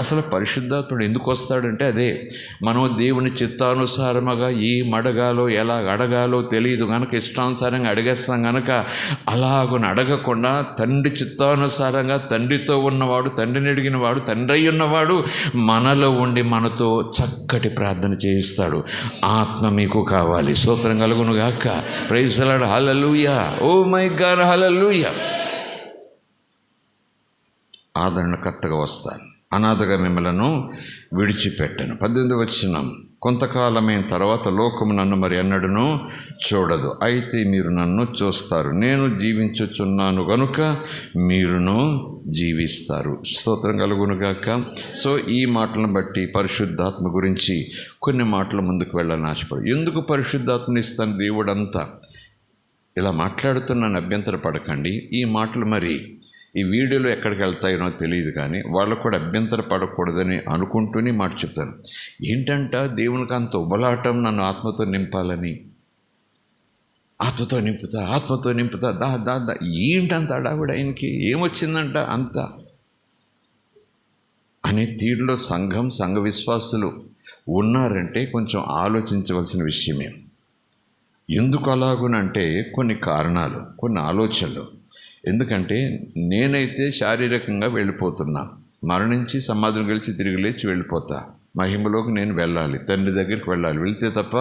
అసలు పరిశుద్ధాత్ముడు ఎందుకు వస్తాడంటే అదే, మనం దేవుని చిత్తానుసారముగా ఏం అడగాలో, ఎలా అడగాలో తెలియదు కనుక ఇష్టానుసారంగా అడిగేస్తాం కనుక అలాగని అడగకుండా తండ్రి చిత్తానుసారంగా తండ్రితో ఉన్నవాడు, తండ్రిని అడిగిన వాడు, తండ్రి అయి ఉన్నవాడు మనలో ఉండి మనతో చక్కటి ప్రార్థన చేయిస్తాడు. ఆత్మ మీకు కావాలి. స్తోత్రం కలుగును గాక. Praise the Lord. Hallelujah. Oh my God, hallelujah. ఆదరణకర్తగా వస్తాను, అనాథగా మిమ్మలను విడిచిపెట్టను. 18వ వచనం, కొంతకాలమైన తర్వాత లోకము నన్ను మరి ఎన్నడూను చూడదు, అయితే మీరు నన్ను చూస్తారు. నేను జీవించుచున్నాను గనుక మీరును జీవిస్తారు. స్తోత్రం కలుగునుగాక. సో ఈ మాటలను బట్టి పరిశుద్ధాత్మ గురించి కొన్ని మాటలు ముందుకు వెళ్ళాలని ఆశపడు. ఎందుకు పరిశుద్ధాత్మని ఇస్తాను దేవుడంతా ఇలా మాట్లాడుతున్నాను, అభ్యంతర పడకండి. ఈ మాటలు మరి ఈ వీడియోలో ఎక్కడికి వెళ్తాయో తెలియదు, కానీ వాళ్ళకు కూడా అభ్యంతర పడకూడదని అనుకుంటూనే మాట చెప్తాను. ఏంటంట దేవునికి అంత ఉబలాటం, నన్ను ఆత్మతో నింపాలని, ఆత్మతో నింపుతా దా ఏంటంత అడావిడ, ఆయనకి ఏమొచ్చిందంట అంత అనే తీరులో సంఘ విశ్వాసులు ఉన్నారంటే కొంచెం ఆలోచించవలసిన విషయమే. ఎందుకు అలాగునంటే కొన్ని కారణాలు, కొన్ని ఆలోచనలు. ఎందుకంటే నేనైతే శారీరకంగా వెళ్ళిపోతున్నా, మరణించి సమాధిని గెలిచి తిరిగి లేచి వెళ్ళిపోతా, మహిమలోకి నేను వెళ్ళాలి, తండ్రి దగ్గరికి వెళ్ళాలి. వెళితే తప్ప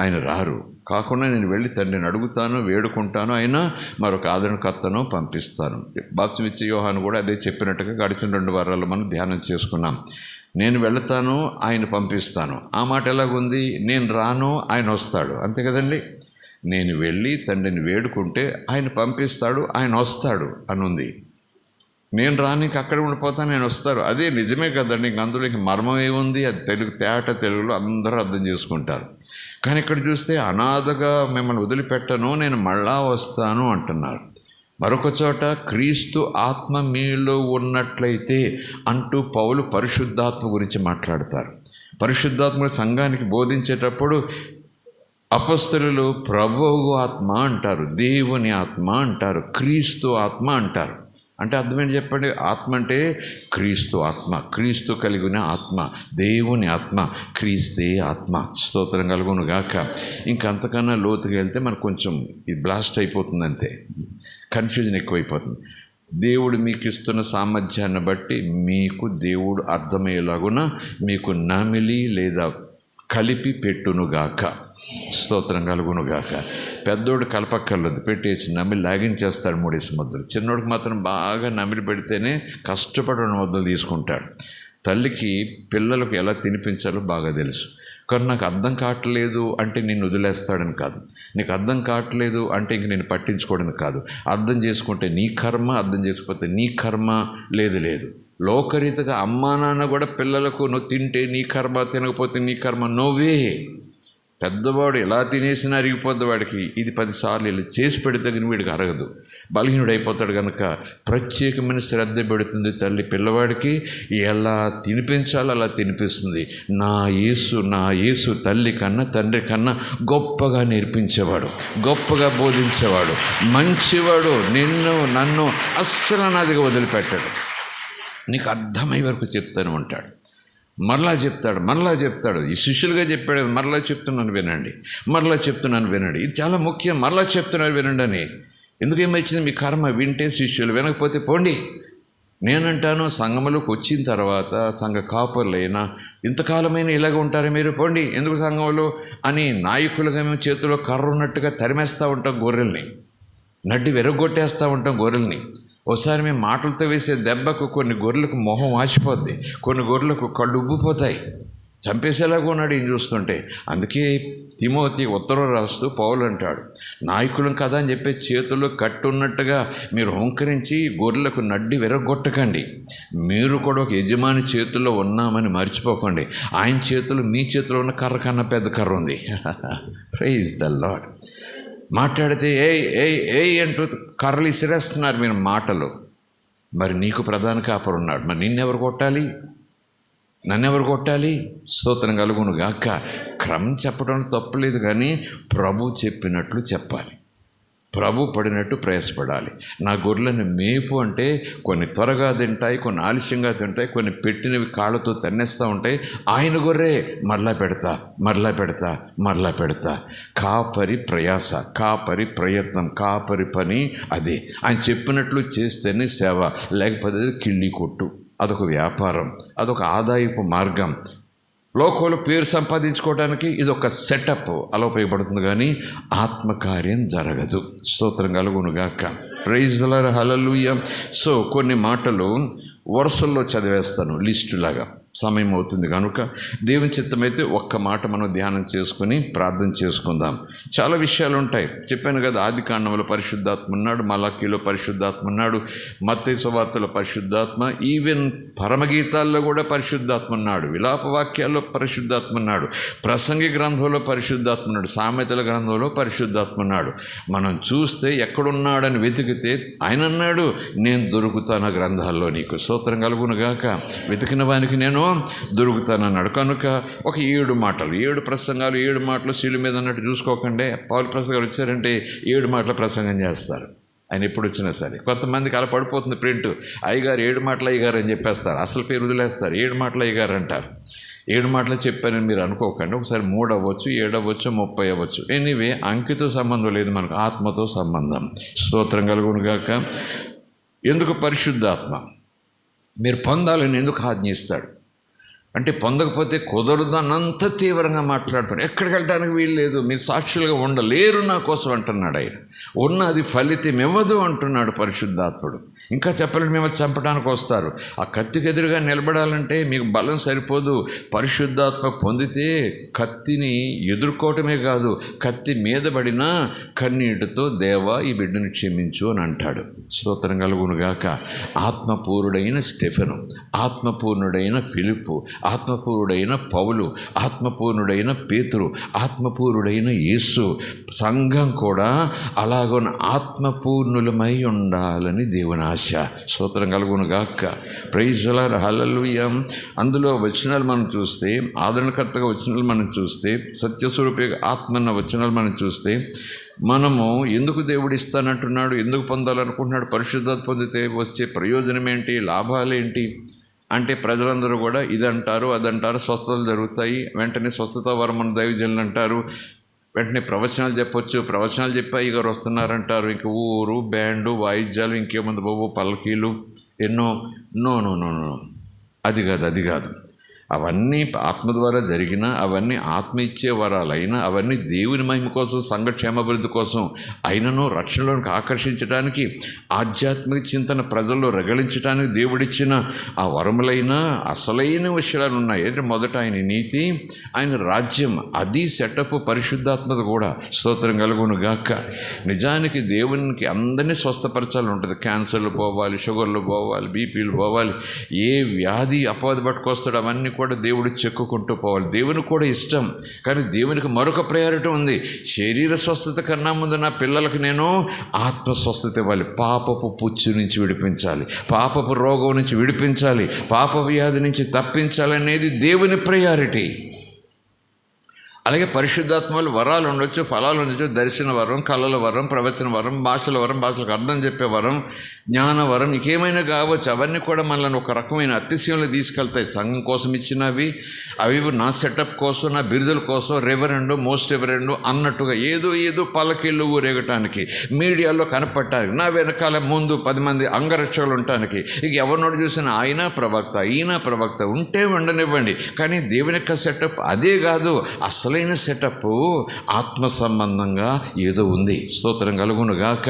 ఆయన రారు. కాకుండా నేను వెళ్ళి తండ్రిని అడుగుతాను, వేడుకుంటాను, అయినా మరొక ఆదరణకర్తను పంపిస్తాను. బాప్తిస్మం యోహాను కూడా అదే చెప్పినట్టుగా గడిచిన 2 వారాలు మనం ధ్యానం చేసుకున్నాం. నేను వెళతాను, ఆయన పంపిస్తాను. ఆ మాట ఎలాగుంది? నేను రాను, ఆయన వస్తాడు. అంతే కదండి. నేను వెళ్ళి తండ్రిని వేడుకుంటే ఆయన పంపిస్తాడు, ఆయన వస్తాడు అని ఉంది. నేను రానికి అక్కడ ఉండిపోతాను, నేను వస్తాడు. అదే నిజమే కదండి. ఇంక అందులోకి మర్మం ఏముంది? అది తెలుగులో అందరూ అర్థం చేసుకుంటారు. కానీ ఇక్కడ చూస్తే అనాథగా మిమ్మల్ని వదిలిపెట్టను, నేను మళ్ళా వస్తాను అంటున్నారు. మరొక చోట క్రీస్తు ఆత్మ మీలో ఉన్నట్లయితే అంటూ పౌలు పరిశుద్ధాత్మ గురించి మాట్లాడతారు. పరిశుద్ధాత్మ సంఘానికి బోధించేటప్పుడు అపొస్తలులు ప్రభువు ఆత్మ అంటారు, దేవుని ఆత్మ అంటారు, క్రీస్తు ఆత్మ అంటారు. అంటే అర్థమేంటి చెప్పండి? ఆత్మ అంటే క్రీస్తు ఆత్మ, క్రీస్తు కలిగిన ఆత్మ, దేవుని ఆత్మ, క్రీస్తే ఆత్మ. స్తోత్రం కలుగును గాక. ఇంకంతకన్నా లోతుగా వెళ్తే మనకు కొంచెం ఇది బ్లాస్ట్ అయిపోతుంది, అంతే, కన్ఫ్యూజన్ ఎక్కువైపోతుంది. దేవుడు మీకు ఇస్తున్న సామర్థ్యాన్ని బట్టి మీకు దేవుడు అర్థమయ్యేలాగున మీకు నమిలి లేదా కలిపి పెట్టునుగాక. స్తోత్రం కలుగునుగాక. పెద్దోడు కలపక్కర్లేదు, పెట్టేసి నమిలి లాగించేస్తాడు 3 ముద్దలు. చిన్నోడికి మాత్రం బాగా నమిలి పెడితేనే కష్టపడి 2 ముద్దలు తీసుకుంటాడు. తల్లికి పిల్లలకు ఎలా తినిపించాలో బాగా తెలుసు. కానీ నాకు అర్థం కావట్లేదు అంటే నిన్ను వదిలేస్తాడని కాదు, నీకు అర్థం కావట్లేదు అంటే ఇంక నేను పట్టించుకోవడానికి కాదు. అర్థం చేసుకుంటే నీ కర్మ, అర్థం చేసుకుంటే నీ కర్మ. లేదు లోకరీతిగా అమ్మా నాన్న కూడా పిల్లలకు నువ్వు తింటే నీ కర్మ, తినకపోతే నీ కర్మ. నోవే. పెద్దవాడు ఎలా తినేసినా అరిగిపోద్ది వాడికి. ఇది 10 సార్లు ఇలా చేసి పెడితే కానీ వీడికి అరగదు, బలహీనుడు అయిపోతాడు. కనుక ప్రత్యేకమైన శ్రద్ధ పెడుతుంది తల్లి పిల్లవాడికి. ఎలా తినిపించాలో అలా తినిపిస్తుంది. నా యేసు తల్లి కన్నా తండ్రి కన్నా గొప్పగా నేర్పించేవాడు, గొప్పగా బోధించేవాడు, మంచివాడు. నన్ను అస్సలు అనాదిగా వదిలిపెట్టాడు. నీకు అర్థమయ్యే వరకు చెప్తాను ఉంటాడు. మరలా చెప్తాడు. ఈ శిష్యులుగా చెప్పాడు, మరలా చెప్తున్నాను వినండి. ఇది చాలా ముఖ్యం. మరలా చెప్తున్నాను వినండి అని. ఎందుకేమొచ్చింది? మీ కర్మ. వింటే శిష్యులు, వినకపోతే పోండి. నేనంటాను, సంఘంలోకి వచ్చిన తర్వాత సంఘ కాపర్లైనా ఇంతకాలమైన ఇలాగ ఉంటారా మీరు? పోండి, ఎందుకు సంఘంలో అని నాయకులుగా మేము చేతిలో కర్ర ఉన్నట్టుగా తరిమేస్తూ ఉంటాం గొర్రెల్ని. నడ్డి విరగొట్టేస్తూ ఉంటాం గొర్రెల్ని. ఒకసారి మేము మాటలతో వేసే దెబ్బకు కొన్ని గొర్రెలకు మొహం వాచిపోద్ది, కొన్ని గొర్రెలకు కళ్ళు ఉబ్బిపోతాయి. చంపేసేలాగా ఉన్నాడు ఈయన చూస్తుంటే. అందుకే తిమోతి ఉత్తరం రాస్తూ పౌలు అంటాడు, నాయకులం కదా అని చెప్పి చేతుల్లో కట్టున్నట్టుగా మీరు హుంకరించి గొర్రెలకు నడ్డి విరగొట్టకండి. మీరు కూడా ఒక యజమాని చేతుల్లో ఉన్నామని మర్చిపోకండి. ఆయన చేతులు మీ చేతిలో ఉన్న కర్ర కన్నా పెద్ద కర్ర ఉంది. Praise the Lord. మాట్లాడితే ఏయ్ అంటూ కర్రలు ఇసిరేస్తున్నారు మీరు మాటలు. మరి నీకు ప్రధాన కాపరి ఉన్నాడు, మరి నిన్నెవరు కొట్టాలి? నన్నెవరు కొట్టాలి? స్తోత్రం కలుగును గాక. క్రమం చెప్పడం తప్పులేదు, కానీ ప్రభు చెప్పినట్లు చెప్పాలి, ప్రభు పడినట్టు ప్రయాసపడాలి. నా గొర్రెలను మేపు అంటే కొన్ని త్వరగా తింటాయి, కొన్ని ఆలస్యంగా తింటాయి, కొన్ని పెట్టినవి కాళ్ళతో తన్నేస్తూ ఉంటాయి. ఆయన గొర్రె మరలా పెడతా. కాపరి ప్రయాస, కాపరి ప్రయత్నం, కాపరి పని అదే. ఆయన చెప్పినట్లు చేస్తేనే సేవ, లేకపోతే కిళ్ళి కొట్టు. అదొక వ్యాపారం, అదొక ఆదాయపు మార్గం. లోకంలో పేరు సంపాదించుకోవడానికి ఇదొక సెటప్, అలా ఉపయోగపడుతుంది, కానీ ఆత్మకార్యం జరగదు. స్తోత్రం కలుగునుగాక. Praise the Lord, hallelujah. So కొన్ని మాటలు వరుసల్లో చదివేస్తాను లిస్టులాగా, సమయం అవుతుంది కనుక. దేవుని చిత్తమైతే ఒక్క మాట మనం ధ్యానం చేసుకుని ప్రార్థన చేసుకుందాం. చాలా విషయాలు ఉంటాయి, చెప్పాను కదా. ఆది కాండంలో పరిశుద్ధాత్మ ఉన్నాడు, మలాకీలో పరిశుద్ధాత్మ ఉన్నాడు, మత్తయి సువార్తలో పరిశుద్ధాత్మ, ఈవెన్ పరమగీతాల్లో కూడా పరిశుద్ధాత్మ ఉన్నాడు, విలాప వాక్యాల్లో పరిశుద్ధాత్మ ఉన్నాడు, ప్రసంగి గ్రంథంలో పరిశుద్ధాత్మ ఉన్నాడు, సామెతల గ్రంథంలో పరిశుద్ధాత్మ ఉన్నాడు. మనం చూస్తే ఎక్కడున్నాడని వెతికితే ఆయన అన్నాడు, నేను దొరుకుతాను ఆ గ్రంథాల్లో నీకు. స్తోత్రం కలుగునుగాక. వెతికిన వానికి నేను దొరుకుతానన్నాడు. కనుక ఒక 7 మాటలు, 7 ప్రసంగాలు, 7 మాటలు శిలువ మీద అన్నట్టు చూసుకోకండి. పౌలు ప్రసంగాలు వచ్చారంటే 7 మాటల ప్రసంగం చేస్తారు ఆయన ఎప్పుడు వచ్చినా సరే. కొంతమందికి అలా పడిపోతుంది ప్రింట్, అయ్యగారు 7 మాటలు అయ్యగారు అని చెప్పేస్తారు, అసలు పేరు వదిలేస్తారు, 7 మాటలు అయ్యగారు అంటారు. 7 మాటలు చెప్పారని మీరు అనుకోకండి. ఒకసారి 3 అవ్వచ్చు, 7 అవ్వచ్చు, 30 అవ్వచ్చు. ఎనీవే అంకితో సంబంధం లేదు, మనకు ఆత్మతో సంబంధం. స్తోత్రం కలుగునుగాక. ఎందుకు పరిశుద్ధాత్మ మీరు పొందాలని ఎందుకు ఆజ్ఞిస్తాడు అంటే, పొందకపోతే కుదరదు అన్నంత తీవ్రంగా మాట్లాడుతాడు. ఎక్కడికి వెళ్ళడానికి వీలు లేదు, మీరు సాక్షులుగా ఉండలేరు నా కోసం అంటున్నాడు ఆయన. ఉన్నది ఫలితం ఇవ్వదు అంటున్నాడు పరిశుద్ధాత్ముడు. ఇంకా చెప్పాలంటే మిమ్మల్ని చంపడానికి వస్తారు. ఆ కత్తికి ఎదురుగా నిలబడాలంటే మీకు బలం సరిపోదు. పరిశుద్ధాత్మ పొందితే కత్తిని ఎదుర్కోవటమే కాదు, కత్తి మీద పడినా కన్నీటితో దేవా ఈ బిడ్డను క్షమించు అని అంటాడు. స్తోత్రం కలుగునుగాక. ఆత్మపూర్ణుడైన స్టెఫెను, ఆత్మపూర్ణుడైన ఫిలిప్పు, ఆత్మపూర్ణుడైన పౌలు, ఆత్మపూర్ణుడైన పేతురు, ఆత్మపూర్ణుడైన యేసు, సంఘం కూడా అలాగొన ఆత్మపూర్ణులమై ఉండాలని దేవుని ఆశ. స్తోత్రం కలుగునుగాక. ప్రైజ్ ది లార్డ్, హల్లెలూయా. అందులో వచనాలు మనం చూస్తే, ఆదరణకర్తగా వచనాలు మనం చూస్తే, సత్యస్వరూపి ఆత్మన్న వచనాలు మనం చూస్తే, మనము ఎందుకు దేవుడు ఇస్తానంటున్నాడు, ఎందుకు పొందాలనుకుంటున్నాడు, పరిశుద్ధాత్మ పొందితే వచ్చే ప్రయోజనం ఏంటి, లాభాలేంటి అంటే, ప్రజలందరూ కూడా ఇదంటారు అదంటారు, స్వస్థతలు జరుగుతాయి, వెంటనే స్వస్థత వరమని దైవజనులు అంటారు, వెంటనే ప్రవచనాలు చెప్పొచ్చు, ప్రవచనాలు చెప్పి అయ్యగారు వస్తున్నారంటారు, ఇంక ఊరు బ్యాండు వాయిద్యాలు, ఇంకేముంది బాబు పల్లకీలు ఎన్నో. నో, అది కాదు. అవన్నీ ఆత్మ ద్వారా జరిగిన, అవన్నీ ఆత్మ ఇచ్చే వరాలైనా, అవన్నీ దేవుని మహిమ కోసం, సంఘక్షేమాభివృద్ధి కోసం అయినను, రక్షణలోనికి ఆకర్షించడానికి, ఆధ్యాత్మిక చింతన ప్రజల్లో రగిలించడానికి దేవుడిచ్చిన ఆ వరములైన అసలైన విషయాలు ఉన్నాయి. అంటే మొదట ఆయన నీతి, ఆయన రాజ్యం, అది సెటప్. పరిశుద్ధాత్మత కూడా. స్తోత్రం కలుగును గాక. నిజానికి దేవునికి అందరినీ స్వస్థపరచాలని ఉంటుంది. క్యాన్సర్లు పోవాలి, షుగర్లు పోవాలి, బీపీలు పోవాలి, ఏ వ్యాధి అపవాది పట్టుకొస్తాడు అవన్నీ కూడా దేవుడు చెక్కుకుంటూ పోవాలి. దేవునికి కూడా ఇష్టం, కానీ దేవునికి మరొక ప్రయారిటీ ఉంది. శరీర స్వస్థత కన్నా ముందు నా పిల్లలకు నేను ఆత్మ స్వస్థత ఇవ్వాలి, పాపపు పుచ్చు నుంచి విడిపించాలి, పాపపు రోగం నుంచి విడిపించాలి, పాప వ్యాధి నుంచి తప్పించాలి అనేది దేవుని ప్రయారిటీ. అలాగే పరిశుద్ధాత్మలు వరాలు ఉండొచ్చు, ఫలాలు ఉండొచ్చు, దర్శన వరం, కళల వరం, ప్రవచన వరం, భాషల వరం, భాషలకు అర్థం చెప్పే వరం, జ్ఞానవరం నీకేమైనా కావచ్చు, అవన్నీ కూడా మనల్ని ఒక రకమైన అతిశయంలో తీసుకెళ్తాయి. సంఘం కోసం ఇచ్చినవి, అవి నా సెటప్ కోసం, నా బిరుదుల కోసం, రెవరెండు మోస్ట్ రెవరెండు అన్నట్టుగా ఏదో పలకిళ్ళు ఊరేగటానికి, మీడియాలో కనపడటానికి, నా వెనకాల ముందు 10 మంది అంగరక్షకులు ఉండటానికి, ఇక ఎవరినోడు చూసినా ఈయన ప్రవక్త ఉంటే ఉండనివ్వండి. కానీ దేవుని యొక్క సెటప్ అదే కాదు. అసలైన సెటప్ ఆత్మ సంబంధంగా ఏదో ఉంది. స్తోత్రం కలుగును గాక.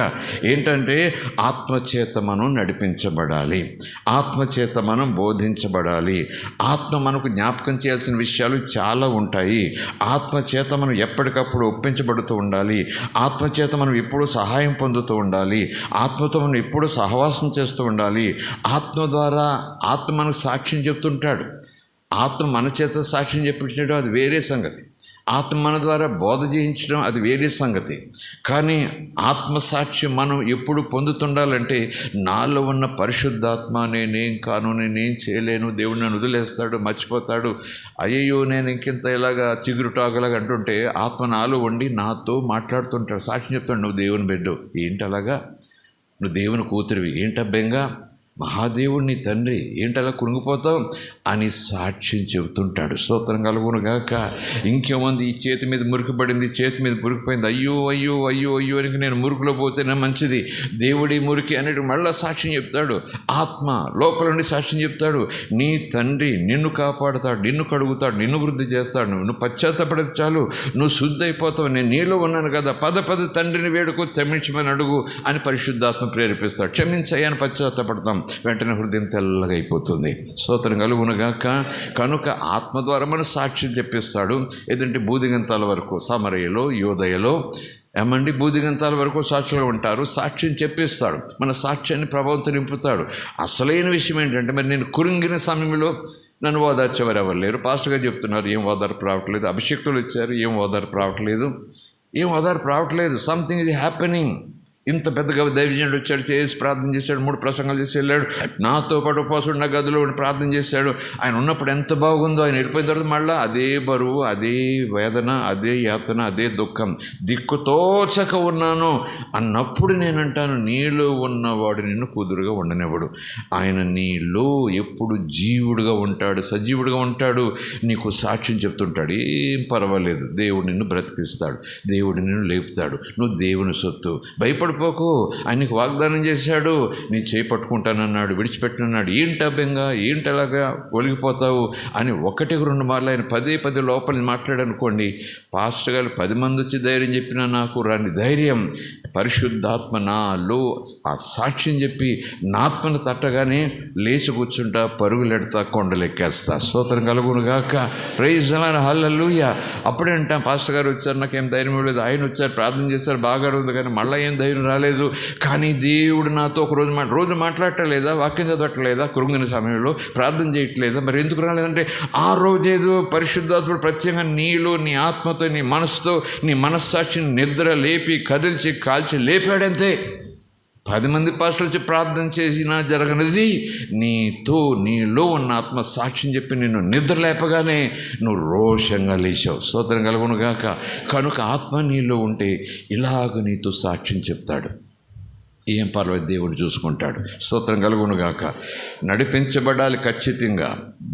ఏంటంటే ఆత్మచేత మనం నడిపించబడాలి, ఆత్మచేత మనం బోధించబడాలి. ఆత్మ మనకు జ్ఞాపకం చేయాల్సిన విషయాలు చాలా ఉంటాయి. ఆత్మచేత మనం ఎప్పటికప్పుడు ఒప్పించబడుతూ ఉండాలి. ఆత్మచేత మనం ఎప్పుడూ సహాయం పొందుతూ ఉండాలి. ఆత్మతో మనం ఎప్పుడూ సహవాసం చేస్తూ ఉండాలి. ఆత్మ ద్వారా ఆత్మ మనకు సాక్ష్యం చెప్తుంటాడు. ఆత్మ మన చేత సాక్ష్యం చెప్పించడం అది వేరే సంగతి. ఆత్మ మన ద్వారా బోధ చేయించడం అది వేరే సంగతి. కానీ ఆత్మసాక్ష్యం మనం ఎప్పుడు పొందుతుండాలంటే, నాలో ఉన్న పరిశుద్ధాత్మ నేనేం కాను, నేనేం చేయలేను, దేవుడు నన్ను వదిలేస్తాడు, మర్చిపోతాడు, అయ్యయ్యో నేను ఇంకింత ఇలాగా చిగురుటాగలాగా అంటుంటే ఆత్మ నాలో ఉండి నాతో మాట్లాడుతుంటాడు, సాక్ష్యం చెప్తాడు. నువ్వు దేవుని బిడ్డవు, ఏంటి అలాగా, నువ్వు దేవుని కూతురివి, ఏంటబ్బెంగా, మహాదేవుడిని తండ్రి, ఏంటలా కురుంగిపోతావు అని సాక్ష్యం చెబుతుంటాడు. స్తోత్రం కలుగును గాక. ఇంకేమంది ఈ చేతి మీద మురికిపడింది, చేతి మీద మురికిపోయింది, అయ్యో అని నేను మురుకులో పోతేనే మంచిది, దేవుడి మురికి అనేటి మళ్ళీ సాక్ష్యం చెప్తాడు. ఆత్మ లోపల నుండి సాక్ష్యం చెప్తాడు. నీ తండ్రి నిన్ను కాపాడుతాడు, నిన్ను కడుగుతాడు, నిన్ను వృద్ధి చేస్తాడు, నువ్వు పశ్చాత్తపడితే చాలు, నువ్వు శుద్ధి అయిపోతావు, నేను నీలో ఉన్నాను కదా, పద తండ్రిని వేడుకో, క్షమించమని అడుగు అని పరిశుద్ధాత్మ ప్రేరేపిస్తాడు. క్షమించయ్యని పశ్చాత్తపడతాం, వెంటనే హృదయం తెల్లగా అయిపోతుంది. స్తోత్రం కలుగునుగాక. కనుక ఆత్మ ద్వారా మన సాక్ష్యం చెప్పిస్తాడు. ఏదంటే బూదిగంతాల వరకు సమరయలో యోదయలో బూదిగంతాల వరకు సాక్షులు ఉంటారు. సాక్ష్యం చెప్పిస్తాడు, మన సాక్ష్యాన్ని ప్రభావంతో నింపుతాడు. అసలైన విషయం ఏంటంటే, మరి నేను కురింగిన సమయంలో నన్ను ఓదార్చేవారు ఎవరు లేరు. పాస్టర్గా చెప్తున్నారు, ఏం ఓదార్పు రావట్లేదు. అభిషేక్తులు వచ్చారు, ఏం ఓదార్పు రావట్లేదు. Something is happening. ఇంత పెద్దగా దైవజనుడు వచ్చాడు, చేసి ప్రార్థన చేశాడు, 3 ప్రసంగాలు చేసి వెళ్ళాడు, నాతో పాటు ఉపవాసం ఉన్న గదిలో ప్రార్థన చేశాడు. ఆయన ఉన్నప్పుడు ఎంత బాగుందో, ఆయన వెళ్ళిపోయిన తర్వాత మళ్ళీ అదే బరువు, అదే వేదన, అదే యాతన, అదే దుఃఖం, దిక్కుతోచక ఉన్నాను అన్నప్పుడు నేనంటాను, నీలో ఉన్నవాడు నిన్ను కుదురుగా ఉండనివ్వడు. ఆయన నీలో ఎప్పుడు జీవుడుగా ఉంటాడు, సజీవుడుగా ఉంటాడు, నీకు సాక్ష్యం చెప్తుంటాడు. ఏం పర్వాలేదు, దేవుడు నిన్ను బ్రతికిస్తాడు, దేవుడు నిన్ను లేపుతాడు, నువ్వు దేవుని సొత్తు, భయపడిపోకు, ఆయనకు వాగ్దానం చేశాడు, నీ చేయి పట్టుకుంటానన్నాడు, విడిచిపెట్టనన్నాడు. ఏంటబ్బెంగా, ఏంటలాగా ఒలిగిపోతావు అని 1-2 మార్లు ఆయన పదే లోపలిని మాట్లాడనుకోండి, పాస్టర్ గారు 10 మంది వచ్చి ధైర్యం చెప్పినా నాకు రాని ధైర్యం పరిశుద్ధాత్మ నాలో ఆ సాక్ష్యం చెప్పి నా ఆత్మను తట్టగానే లేచి కూర్చుంటా, పరుగులెడతా, కొండలెక్కేస్తా. స్తోత్రం కలుగును గాక. ప్రైజ్ అలాన్ హల్లెలూయా. అప్పుడే అంటా, పాస్టర్ గారు వచ్చారు, నాకేం ధైర్యం ఇవ్వలేదు, ఆయన వచ్చారు, ప్రార్థన చేశారు, బాగా ఉంది, కానీ మళ్ళీ ఏం ధైర్యం రాలేదు. కానీ దేవుడు నాతో ఒక రోజు మాట్లాడటలేదా, వాక్యం చదవట్లేదా, కృంగిన సమయంలో ప్రార్థన చేయట్లేదా, మరి ఎందుకు రాలేదంటే, ఆ రోజేదో పరిశుద్ధాత్ముడు ప్రత్యేకంగా నీలో, నీ ఆత్మతో, నీ మనసుతో, నీ మనస్సాక్షిని నిద్ర లేపి కదిల్చి కాల్చి లేపాడంతే. 10 మంది పాస్టర్లు వచ్చి ప్రార్థన చేసినా జరగనిది, నీలో ఉన్న ఆత్మ సాక్ష్యం చెప్పి నిన్ను నిద్ర లేపగానే నువ్వు రోషంగా లేచావు. స్తోత్రం కలుగును గాక. కనుక ఆత్మ నీలో ఉంటే ఇలాగ నీతో సాక్ష్యం చెప్తాడు. ఏం పర్వాలేదు, దేవుడు చూసుకుంటాడు. స్తోత్రం కలుగును గాక. నడిపించబడాలి, ఖచ్చితంగా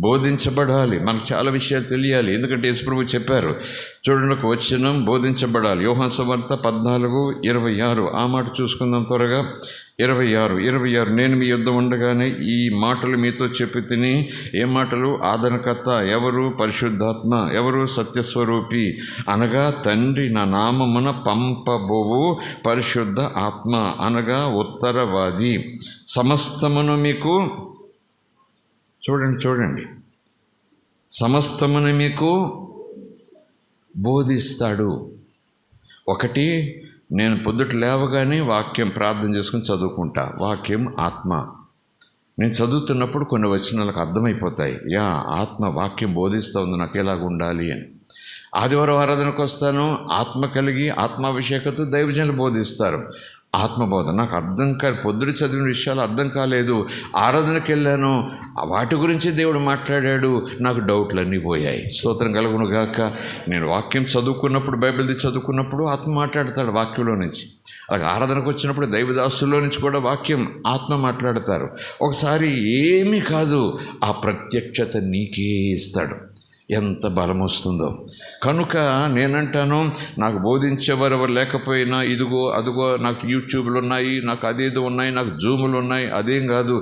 బోధించబడాలి. మనకు చాలా విషయాలు తెలియాలి. ఎందుకంటే యేసుప్రభు చెప్పారు, చూడండి, ఒక వచనం, బోధించబడాలి. యోహాను సువార్త 14:26 ఆ మాట చూసుకుందాం త్వరగా. 26 నేను మీ యొద్ద ఉండగానే ఈ మాటలు మీతో చెప్పి తిని. ఏ మాటలు? ఆదరణకర్త ఎవరు? పరిశుద్ధాత్మ ఎవరు? సత్యస్వరూపి అనగా తండ్రి నా నామమున పంపబోవు పరిశుద్ధ ఆత్మ అనగా ఉత్తరవాది సమస్తమును మీకు, చూడండి, సమస్తమును మీకు బోధిస్తాడు. ఒకటి, నేను పొద్దుట లేవగానే వాక్యం ప్రార్థన చేసుకుని చదువుకుంటా. వాక్యం ఆత్మ. నేను చదువుతున్నప్పుడు కొన్ని వచనాలకు అర్థమైపోతాయి, ఆత్మ వాక్యం బోధిస్తూ ఉంది నాకు ఎలాగ ఉండాలి అని. ఆదివారం ఆరాధనకు వస్తాను, ఆత్మ కలిగి ఆత్మాభిషేకంతో దైవజనులు బోధిస్తారు. ఆత్మబోధ నాకు అర్థం పొద్దుట చదివిన విషయాలు అర్థం కాలేదు, ఆరాధనకి వెళ్ళాను, వాటి గురించి దేవుడు మాట్లాడాడు, నాకు డౌట్లన్నీ పోయాయి. స్తోత్రం కలుగును గాక. నేను వాక్యం చదువుకున్నప్పుడు, బైబిల్ది చదువుకున్నప్పుడు ఆత్మ మాట్లాడతాడు వాక్యంలో నుంచి. అలాగే ఆరాధనకు వచ్చినప్పుడు దైవదాసుల్లో నుంచి కూడా వాక్యం ఆత్మ మాట్లాడతారు. ఒకసారి ఏమీ కాదు, ఆ ప్రత్యక్షత నీకే ఇస్తాడు. ఎంత బలం వస్తుందో. కనుక నేనంటాను, నాకు బోధించేవారు ఎవరు లేకపోయినా ఇదిగో అదిగో నాకు యూట్యూబ్లు ఉన్నాయి, నాకు అదేదో ఉన్నాయి, నాకు జూములు ఉన్నాయి, అదేం కాదు.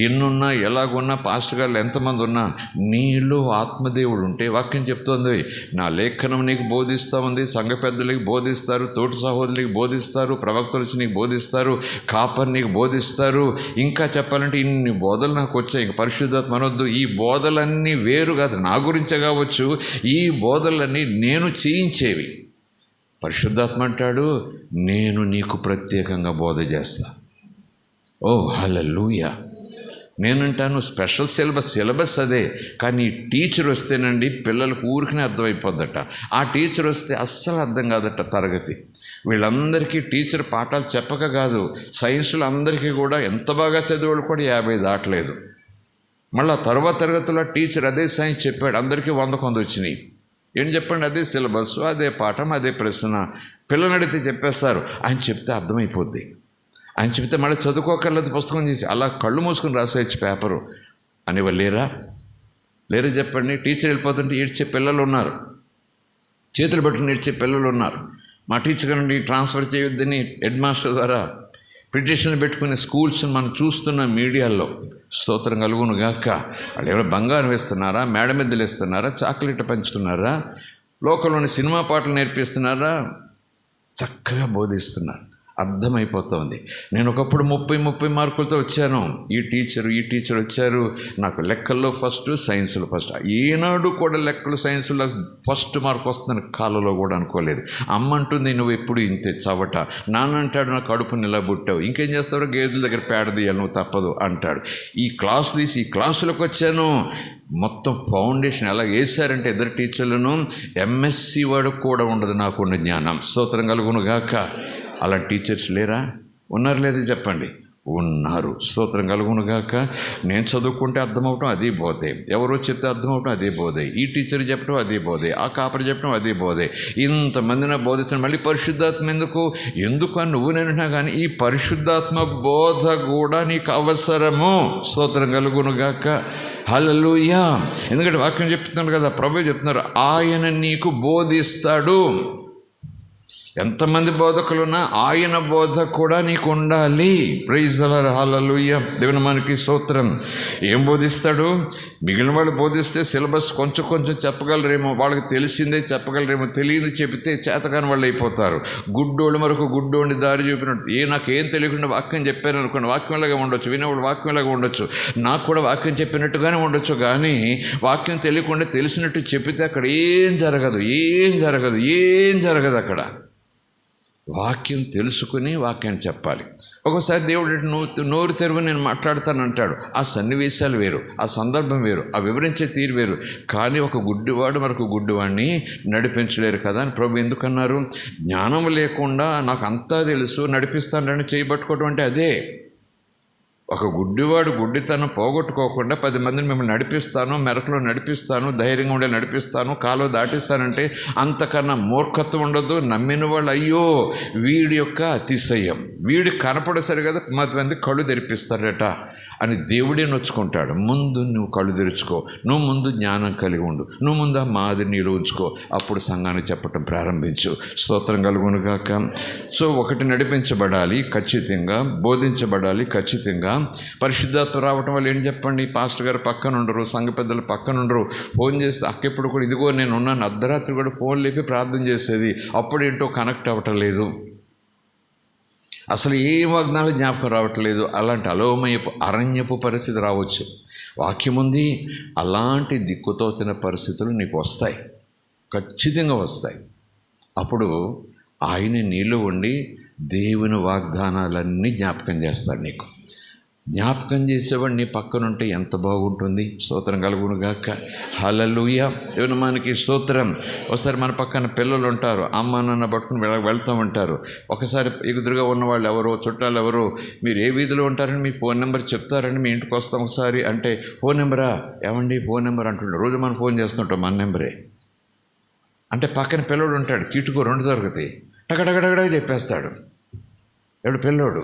ఎన్నున్నా ఎలాగున్నా పాస్టర్ గారు ఎంతమంది ఉన్నా నీలో ఆత్మదేవుడు ఉంటే వాక్యం చెప్తోంది, నా లేఖనం నీకు బోధిస్తూ ఉంది, సంఘ పెద్దలకి బోధిస్తారు, తోటి సహోదరులకి బోధిస్తారు, ప్రవక్తలు వచ్చి నీకు బోధిస్తారు, కాపర్ నీకు బోధిస్తారు. ఇంకా చెప్పాలంటే ఇన్ని బోధలు నాకు వచ్చాయి. ఇంక పరిశుద్ధాత్మ అనొద్దు. ఈ బోధలన్నీ వేరు కాదు, నా గురించే కావచ్చు. ఈ బోధలన్నీ నేను చేయించేవి. పరిశుద్ధాత్మ అంటాడు, నేను నీకు ప్రత్యేకంగా బోధ చేస్తా. ఓ హల్లెలూయా. నేనంటాను స్పెషల్ సిలబస్ అదే. కానీ టీచర్ వస్తేనండి పిల్లలకు ఊరికనే అర్థమైపోద్దట. ఆ టీచర్ వస్తే అస్సలు అర్థం కాదట తరగతి. వీళ్ళందరికీ టీచర్ పాఠాలు చెప్పక కాదు, సైన్సులు అందరికీ కూడా ఎంత బాగా చదివాళ్ళు కూడా 50 దాటలేదు. మళ్ళీ తర్వాత తరగతిలో టీచర్ అదే సైన్స్ చెప్పాడు, అందరికీ 100 వచ్చినాయి. ఏం చెప్పండి, అదే సిలబస్, అదే పాఠం, అదే ప్రశ్న. పిల్లలు అడిగితే చెప్పేస్తారు, ఆయన చెప్తే అర్థమైపోద్ది. ఆయన చెప్తే మళ్ళీ చదువుకోకర్లేదు, పుస్తకం చేసి అలా కళ్ళు మూసుకుని రాసేయచ్చు పేపరు అనేవాళ్ళు లేరా చెప్పండి. టీచర్ వెళ్ళిపోతుంటే ఏడ్చే పిల్లలు ఉన్నారు, చేతులు పట్టుకుని ఏడ్చే పిల్లలు ఉన్నారు. మా టీచర్ గారిని ట్రాన్స్ఫర్ చేయొద్దని హెడ్ మాస్టర్ ద్వారా పిటిషన్ పెట్టుకునే స్కూల్స్ని మనం చూస్తున్న మీడియాల్లో. స్తోత్రం కలుగును గాక. వాళ్ళు ఎవరో బంగారం వేస్తున్నారా, మేడ మిద్దెలు వేస్తున్నారా, చాక్లెట్ పంచుతున్నారా, లోకంలోని సినిమా పాటలు నేర్పిస్తున్నారా, చక్కగా బోధిస్తున్నారు, అర్థమైపోతుంది. నేను ఒకప్పుడు 30 మార్కులతో వచ్చాను. ఈ టీచర్ వచ్చారు, నాకు లెక్కల్లో ఫస్ట్, సైన్సులో ఫస్ట్. ఏనాడు కూడా లెక్కలు సైన్సులో ఫస్ట్ మార్క్ వస్తుందని కాలంలో కూడా అనుకోలేదు. అమ్మ అంటుంది, నువ్వు ఎప్పుడు ఇంతే చవట. నాన్న అంటాడు, నా కడుపు నిలబుట్టావు, ఇంకేం చేస్తావు, గేదెల దగ్గర పేడ తీయాలి, నువ్వు తప్పదు అంటాడు. ఈ క్లాస్ తీసి ఈ క్లాసులకు వచ్చాను. మొత్తం ఫౌండేషన్ ఎలా వేశారంటే ఇద్దరు టీచర్లను ఎంఎస్సి వాడు కూడా ఉండదు నాకున్న జ్ఞానం. స్తోత్రం కలుగును గాక. అలాంటి టీచర్స్ లేరా? ఉన్నారు లేదా చెప్పండి. ఉన్నారు. స్తోత్రం కలుగును గాక. నేను చదువుకుంటే అర్థమవటం అదే బోధే, ఎవరో చెప్తే అర్థమవటం అదే బోధే, ఈ టీచర్ చెప్పడం అదే బోధే, ఆ కాపర్ చెప్పడం అదే బోధే. ఇంతమందిని బోధిస్తాను. మళ్ళీ పరిశుద్ధాత్మ ఎందుకు అని నువ్వు నేనంటున్నా కానీ ఈ పరిశుద్ధాత్మ బోధ కూడా నీకు అవసరము. స్తోత్రం కలుగును గాక. హల్లెలూయా. ఎందుకంటే వాక్యం చెప్తున్నాడు కదా, ప్రభువు చెప్తున్నారు, ఆయన నీకు బోధిస్తాడు. ఎంతమంది బోధకులున్నా ఆయన బోధ కూడా నీకు ఉండాలి. Praise the Lord. హల్లెలూయా. దేవుని మనకి స్తోత్రం. ఏం బోధిస్తాడు? మిగిలిన వాళ్ళు బోధిస్తే సిలబస్ కొంచెం చెప్పగలరేమో, వాళ్ళకి తెలిసిందే చెప్పగలరేమో, తెలియదు చెబితే చేతకాని వాళ్ళు అయిపోతారు. గుడ్డోళ్ళు మరొక గుడ్డోడిని దారి చూపినట్టు. నాకేం తెలియకుండా వాక్యం చెప్పాను అనుకోండి, వాక్యంలాగా ఉండొచ్చు, వినేవాడు వాక్యంలాగా ఉండొచ్చు, నాకు కూడా వాక్యం చెప్పినట్టుగానే ఉండొచ్చు. కానీ వాక్యం తెలియకుండా తెలిసినట్టు చెప్పితే అక్కడ ఏం జరగదు అక్కడ. వాక్యం తెలుసుకుని వాక్యాన్ని చెప్పాలి. ఒక్కోసారి దేవుడు నోరు తెరువు నేను మాట్లాడతానంటాడు. ఆ సన్నివేశాలు వేరు, ఆ సందర్భం వేరు, ఆ వివరించే తీరు వేరు. కానీ ఒక గుడ్డివాడు మరొక గుడ్డివాడిని నడిపించలేరు కదా అని ప్రభు ఎందుకన్నారు? జ్ఞానం లేకుండా నాకు అంతా తెలుసు నడిపిస్తానని చేయబట్టుకోవడం అంటే అదే. ఒక గుడ్డివాడు గుడ్డితనం పోగొట్టుకోకుండా 10 మందిని మిమ్మల్ని నడిపిస్తాను, మెరకలో నడిపిస్తాను, ధైర్యంగా ఉండే నడిపిస్తాను, కాలువ దాటిస్తానంటే అంతకన్నా మూర్ఖత్వం ఉండదు. నమ్మిన వాళ్ళు అయ్యో వీడి యొక్క అతిశయం, వీడి కనపడసరి కదా 10 మంది కళ్ళు తెరిపిస్తారట అని దేవుడే నొచ్చుకుంటాడు. ముందు నువ్వు కళ్ళు తెరుచుకో, నువ్వు ముందు జ్ఞానం కలిగి ఉండు, నువ్వు ముందు ఆ మాదిరి నీలో ఉంచుకో, అప్పుడు సంఘానికి చెప్పటం ప్రారంభించు. స్తోత్రం కలుగును గాక. సో ఒకటి నడిపించబడాలి ఖచ్చితంగా, బోధించబడాలి ఖచ్చితంగా. పరిశుద్ధాత్మ రావటం వల్ల ఏం చెప్పండి, పాస్టర్ గారు పక్కన ఉండరు, సంఘ పెద్దలు పక్కన ఉండరు. ఫోన్ చేస్తే అక్కెప్పుడు కూడా ఇదిగో నేను ఉన్నాను, అర్ధరాత్రి కూడా ఫోన్ లేపి ప్రార్థన చేసేది, అప్పుడేంటో కనెక్ట్ అవ్వటం లేదు, అసలు ఏ వాగ్దానాలు జ్ఞాపకం రావట్లేదు. అలాంటి అలోమయపు అరణ్యపు పరిస్థితి రావచ్చు. వాక్యం ఉంది, అలాంటి దిక్కుతోచిన పరిస్థితులు నీకు వస్తాయి, ఖచ్చితంగా వస్తాయి. అప్పుడు ఆయన నీలో ఉండి దేవుని వాగ్దానాలన్నీ జ్ఞాపకం చేస్తాడు. నీకు జ్ఞాపకం చేసేవాడు నీ పక్కనుంటే ఎంత బాగుంటుంది. స్తోత్రం కలుగును గాక. హల్లెలూయా. దేవుని మనకి స్తోత్రం. ఒకసారి మన పక్కన పిల్లలు ఉంటారు, అమ్మ నాన్న పట్టుకుని వెళ్తూ ఉంటారు. ఒకసారి ఎదురుగా ఉన్నవాళ్ళు ఎవరో చుట్టాలు ఎవరో, మీరు ఏ వీధిలో ఉంటారని మీ ఫోన్ నెంబర్ చెప్తారని మీ ఇంటికి వస్తాం ఒకసారి అంటే, ఫోన్ నెంబరా ఏమండి, ఫోన్ నెంబర్ అంటుంటారు. రోజు మనం ఫోన్ చేస్తుంటాం మన నెంబరే అంటే, పక్కన పిల్లడు ఉంటాడు కిటుకు 2 దొరుకుతాయి, టకటకటకటగా చెప్పేస్తాడు. ఎవడు పిల్లోడు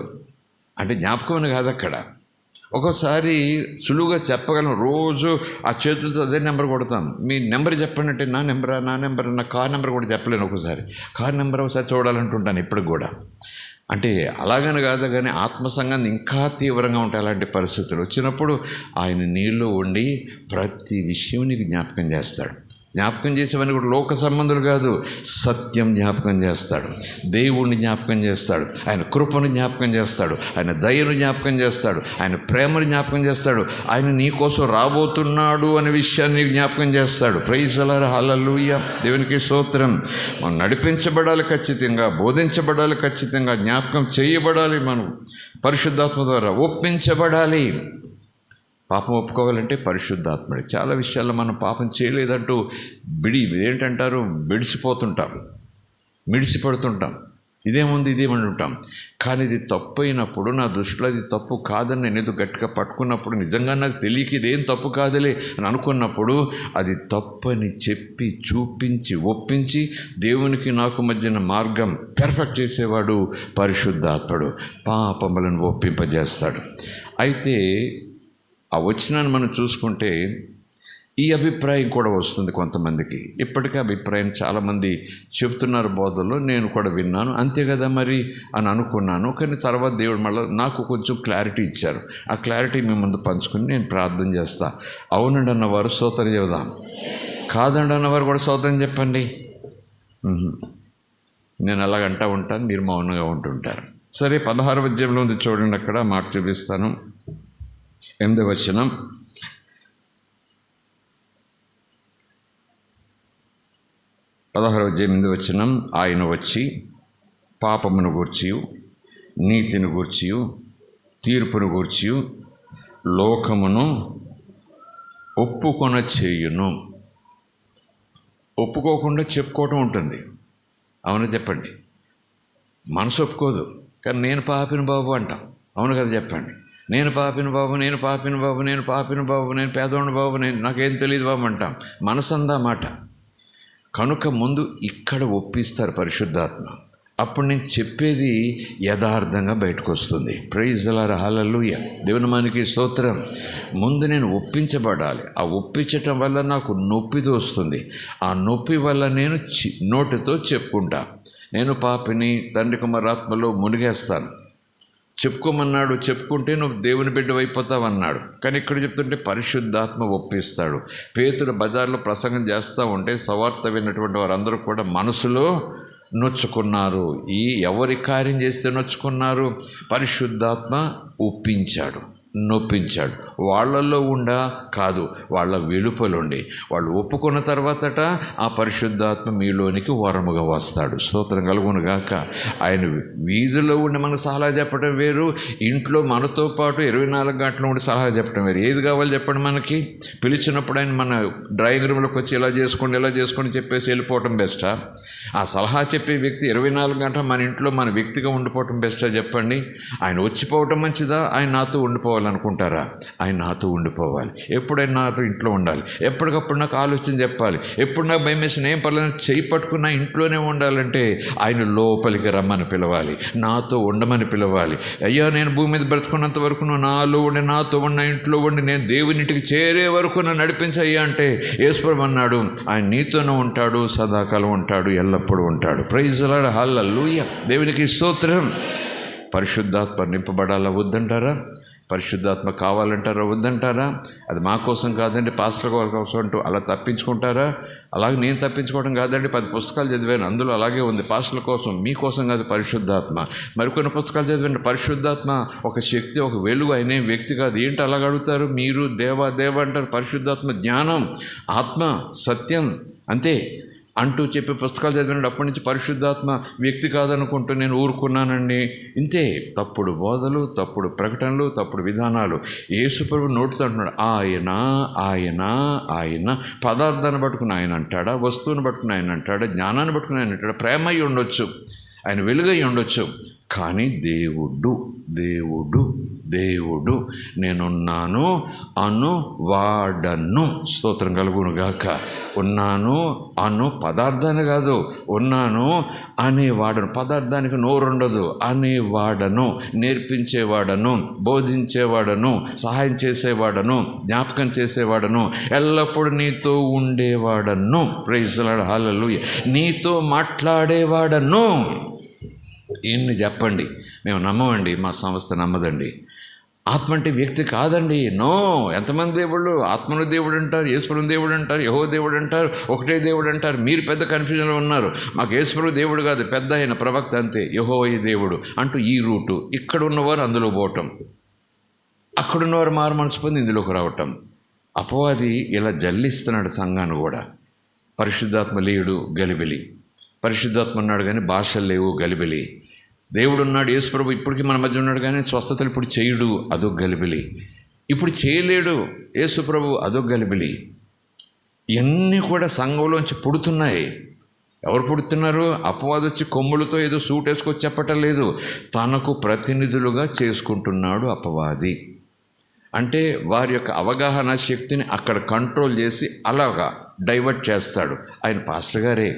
అంటే జ్ఞాపకం అని కాదు అక్కడ. ఒక్కోసారి సులువుగా చెప్పగలను, రోజు ఆ చేతులతో అదే నెంబర్ కొడతాం. మీ నెంబర్ చెప్పండి అంటే నా నెంబర్ నా కార్ నెంబర్ కూడా చెప్పలేను. ఒక్కోసారి కార్ నెంబర్ ఒకసారి చూడాలంటుంటాను ఇప్పటికి కూడా. అంటే అలాగని కాదు, కానీ ఆత్మసంగాన్ని ఇంకా తీవ్రంగా ఉంటాయి. అలాంటి పరిస్థితులు వచ్చినప్పుడు ఆయన నీళ్ళు ఉండి ప్రతి విషయం నీకు జ్ఞాపకం చేస్తాడు. జ్ఞాపకం చేసేవన్నీ కూడా లోక సంబంధులు కాదు, సత్యం జ్ఞాపకం చేస్తాడు, దేవుణ్ణి జ్ఞాపకం చేస్తాడు, ఆయన కృపను జ్ఞాపకం చేస్తాడు, ఆయన దయను జ్ఞాపకం చేస్తాడు, ఆయన ప్రేమను జ్ఞాపకం చేస్తాడు, ఆయన నీ కోసం రాబోతున్నాడు అనే విషయాన్ని జ్ఞాపకం చేస్తాడు. ప్రైజ్ అలారా, హల్లెలూయా, దేవునికి స్తోత్రం. మనం నడిపించబడాలి ఖచ్చితంగా, బోధించబడాలి ఖచ్చితంగా, జ్ఞాపకం చేయబడాలి, మనం పరిశుద్ధాత్మ ద్వారా ఒప్పించబడాలి. పాపం ఒప్పుకోవాలంటే పరిశుద్ధాత్ముడే. చాలా విషయాల్లో మనం పాపం చేయలేదంటూ ఏంటంటారు, మిడిసిపడుతుంటాం, ఇదేమని ఉంటాం. కానీ ఇది తప్పు అయినప్పుడు, నా దృష్టిలో అది తప్పు కాదని నేను ఏదో గట్టిగా పట్టుకున్నప్పుడు, నిజంగా నాకు తెలియక ఇదేం తప్పు కాదులే అని అనుకున్నప్పుడు, అది తప్పని చెప్పి చూపించి ఒప్పించి దేవునికి నాకు మధ్యన మార్గం పెర్ఫెక్ట్ చేసేవాడు పరిశుద్ధాత్ముడు. పాపములను ఒప్పింపజేస్తాడు. అయితే ఆ వచనాన్ని మనం చూసుకుంటే ఈ అభిప్రాయం కూడా వస్తుంది కొంతమందికి. ఇప్పటికే అభిప్రాయం చాలామంది చెప్తున్నారు బోధల్లో, నేను కూడా విన్నాను, అంతే కదా మరి అని అనుకున్నాను. కానీ తర్వాత దేవుడు మళ్ళీ నాకు కొంచెం క్లారిటీ ఇచ్చారు. ఆ క్లారిటీ మీ ముందు పంచుకుని నేను ప్రార్థన చేస్తా. అవునండి అన్నవారు స్తోత్రం చెబుదాం, కాదండి అన్నవారు కూడా స్తోత్రం చెప్పండి. నేను అలాగంటా ఉంటాను, మీరు మౌనంగా ఉంటుంటారు. సరే, 16వ అధ్యాయంలో ఉంది చూడండి, అక్కడ మాట చూపిస్తాను. 8వ వచనం, 16వ అధ్యాయం 8వ వచనం, ఆయన వచ్చి పాపమును గూర్చియు నీతిని గూర్చియు తీర్పును గూర్చియు లోకమును ఒప్పుకొన చేయును. ఒప్పుకోకుండా చెప్పుకోవటం ఉంటుంది, అవును చెప్పండి. మనసు ఒప్పుకోదు, కానీ నేను పాపిని బాబు అంటాం, అవును కదా చెప్పండి. నేను పాపిని బాబు, నేను పేదోడిని బాబు, నాకేం తెలియదు బాబు అంటాం. మనసందా మాట. కనుక ముందు ఇక్కడ ఒప్పిస్తారు పరిశుద్ధాత్మ. అప్పుడు నేను చెప్పేది యథార్థంగా బయటకు వస్తుంది. ప్రైజ్ అలారా, హల్లెలూయా, దేవుని మనకి స్తోత్రం. ముందు నేను ఒప్పించబడాలి. ఆ ఒప్పించటం వల్ల నాకు నొప్పి వస్తుంది. ఆ నొప్పి వల్ల నేను నోటితో చెప్పుకుంటా, నేను పాపిని, తండ్రి కుమారాత్మలో మునిగేస్తాను. చెప్పుకోమన్నాడు, చెప్పుకుంటే నువ్వు దేవుని బిడ్డ అయిపోతావు అన్నాడు. కానీ ఇక్కడ చెప్తుంటే పరిశుద్ధాత్మ ఒప్పిస్తాడు. పేతురు బజార్లో ప్రసంగం చేస్తూ ఉంటే సువార్త విన్నటువంటి వారందరూ కూడా మనసులో నొచ్చుకున్నారు. ఎవరి కార్యం చేస్తే నొచ్చుకున్నారు? పరిశుద్ధాత్మ ఒప్పించాడు, నొప్పించాడు. వాళ్ళల్లో కాదు, వాళ్ళ వెలుపలుండి వాళ్ళు ఒప్పుకున్న తర్వాతట ఆ పరిశుద్ధాత్మ మీలోనికి వరముగా వస్తాడు. స్తోత్రం కలుగును గాక. ఆయన వీధిలో ఉండి మనకు సలహా చెప్పడం వేరు, ఇంట్లో మనతో పాటు 24 గంటలు ఉండి సలహా చెప్పడం వేరు. ఏది కావాలి చెప్పండి. మనకి పిలిచినప్పుడు ఆయన మన డ్రాయింగ్ రూమ్లోకి వచ్చి ఇలా చేసుకోండి చెప్పేసి వెళ్ళిపోవటం బెస్టా? ఆ సలహా చెప్పే వ్యక్తి 24 గంటలు మన ఇంట్లో మన వ్యక్తిగా ఉండిపోవటం బెస్టా చెప్పండి? ఆయన వచ్చిపోవటం మంచిదా? ఆయన నాతో ఉండిపోవాలనుకుంటారా? ఆయన నాతో ఉండిపోవాలి. ఎప్పుడైనా నాతో ఇంట్లో ఉండాలి. ఎప్పటికప్పుడు నాకు ఆలోచన చెప్పాలి. ఎప్పుడు నాకు భయం వేసిన ఏం పర్లేదు, చేయి పట్టుకున్న ఇంట్లోనే ఉండాలంటే ఆయన లోపలికి రమ్మని పిలవాలి, నాతో ఉండమని పిలవాలి. అయ్యా, నేను భూమి మీద బ్రతుకున్నంత వరకు నువ్వు నాలో ఉండి, నాతో ఉన్న, ఇంట్లో ఉండి, నేను దేవునింటికి చేరే వరకు నన్ను నడిపించయ్యా అంటే యేసుప్రభువు అన్నాడు, ఆయన నీతోనే ఉంటాడు, సదాకాలం ఉంటాడు, ఎల్లప్పుడూ ఉంటాడు. ప్రైజ్ లార్డ్, హల్లెలూయా, దేవునికి స్తోత్రం. పరిశుద్ధాత్మ నింపబడాలా వద్దంటారా? పరిశుద్ధాత్మ కావాలంటారా వద్దంటారా? అది మా కోసం కాదండి, పాస్టర్ గారి కోసం అంటూ అలా తప్పించుకుంటారా? అలాగే నేను తప్పించుకోవడం కాదండి, 10 పుస్తకాలు చదివాను, అందులో అలాగే ఉంది, పాస్టర్ల కోసం, మీకోసం కాదు పరిశుద్ధాత్మ. మరికొన్ని పుస్తకాలు చదివాను. పరిశుద్ధాత్మ ఒక శక్తి, ఒక వెలుగు, అయిన వ్యక్తి కాదు. ఏంటి అలాగ అడుగుతారు మీరు? దేవా అంటారు. పరిశుద్ధాత్మ జ్ఞానం, ఆత్మ, సత్యం, అంతే అంటూ చెప్పి పుస్తకాలు చదివినప్పుడు అప్పటి నుంచి పరిశుద్ధాత్మ వ్యక్తి కాదనుకుంటూ నేను ఊరుకున్నానండి. ఇంతే. తప్పుడు బోధలు, తప్పుడు ప్రకటనలు, తప్పుడు విధానాలు. యేసుప్రభువు నోటితో అంటున్నాడు, ఆయన పదార్థాన్ని పట్టుకుని ఆయన అంటాడా, వస్తువుని పట్టుకుని ఆయన అంటాడా, జ్ఞానాన్ని పట్టుకుని ఆయన అంటాడా? ప్రేమ అయి ఉండొచ్చు, ఆయన వెలుగై ఉండొచ్చు, కానీ దేవుడు నేనున్నాను అను వాడను. స్తోత్రం కలుగును గాక. ఉన్నాను అను పదార్థాన్ని కాదు, ఉన్నాను అనేవాడను. పదార్థానికి నోరుండదు. అనేవాడను, నేర్పించేవాడను, బోధించేవాడను, సహాయం చేసేవాడను, జ్ఞాపకం చేసేవాడను, ఎల్లప్పుడూ నీతో ఉండేవాడను. ప్రైజ్ ది లార్డ్, హల్లెలూయా. నీతో మాట్లాడేవాడను. ఇన్ని చెప్పండి, మేము నమ్మమండి, మా సంస్థ నమ్మదండి. ఆత్మ అంటే వ్యక్తి కాదండి. నో. ఎంతమంది దేవుళ్ళు? ఆత్మను దేవుడు అంటారు, యేసుప్రభువు దేవుడు అంటారు, యెహోవా దేవుడు అంటారు, ఒకటే దేవుడు అంటారు. మీరు పెద్ద కన్ఫ్యూజన్లో ఉన్నారు. మాకు యేసుప్రభువు దేవుడు కాదు, పెద్ద ఆయన ప్రవక్త అంతే, యెహోవా దేవుడు అంటూ ఈ రూటు. ఇక్కడ ఉన్నవారు అందులో పోవటం, అక్కడున్నవారు మారు మనసు పొంది ఇందులోకి రావటం. అపవాది ఇలా జల్లిస్తున్నాడు సంఘాన్ని కూడా. పరిశుద్ధాత్మ లేడు, గలిబిలి. పరిశుద్ధాత్మ ఉన్నాడు కానీ భాషలు లేవు, గలిబిలి. దేవుడు ఉన్నాడు, యేసుప్రభు ఇప్పటికీ మన మధ్య ఉన్నాడు కానీ స్వస్థతలు ఇప్పుడు చేయడు, అదొక గలిబిలి. ఇప్పుడు చేయలేడు యేసుప్రభు, అదొక గలిబిలి. ఇవన్నీ కూడా సంఘంలోంచి పుడుతున్నాయి. ఎవరు పుడుతున్నారు? అపవాది వచ్చి కొమ్ములతో ఏదో సూట్ వేసుకొచ్చి చెప్పటం లేదు, తనకు ప్రతినిధులుగా చేసుకుంటున్నాడు అపవాది. అంటే వారి యొక్క అవగాహన శక్తిని అక్కడ కంట్రోల్ చేసి అలాగా డైవర్ట్ చేస్తాడు. ఆయన పాస్టర్ గారే,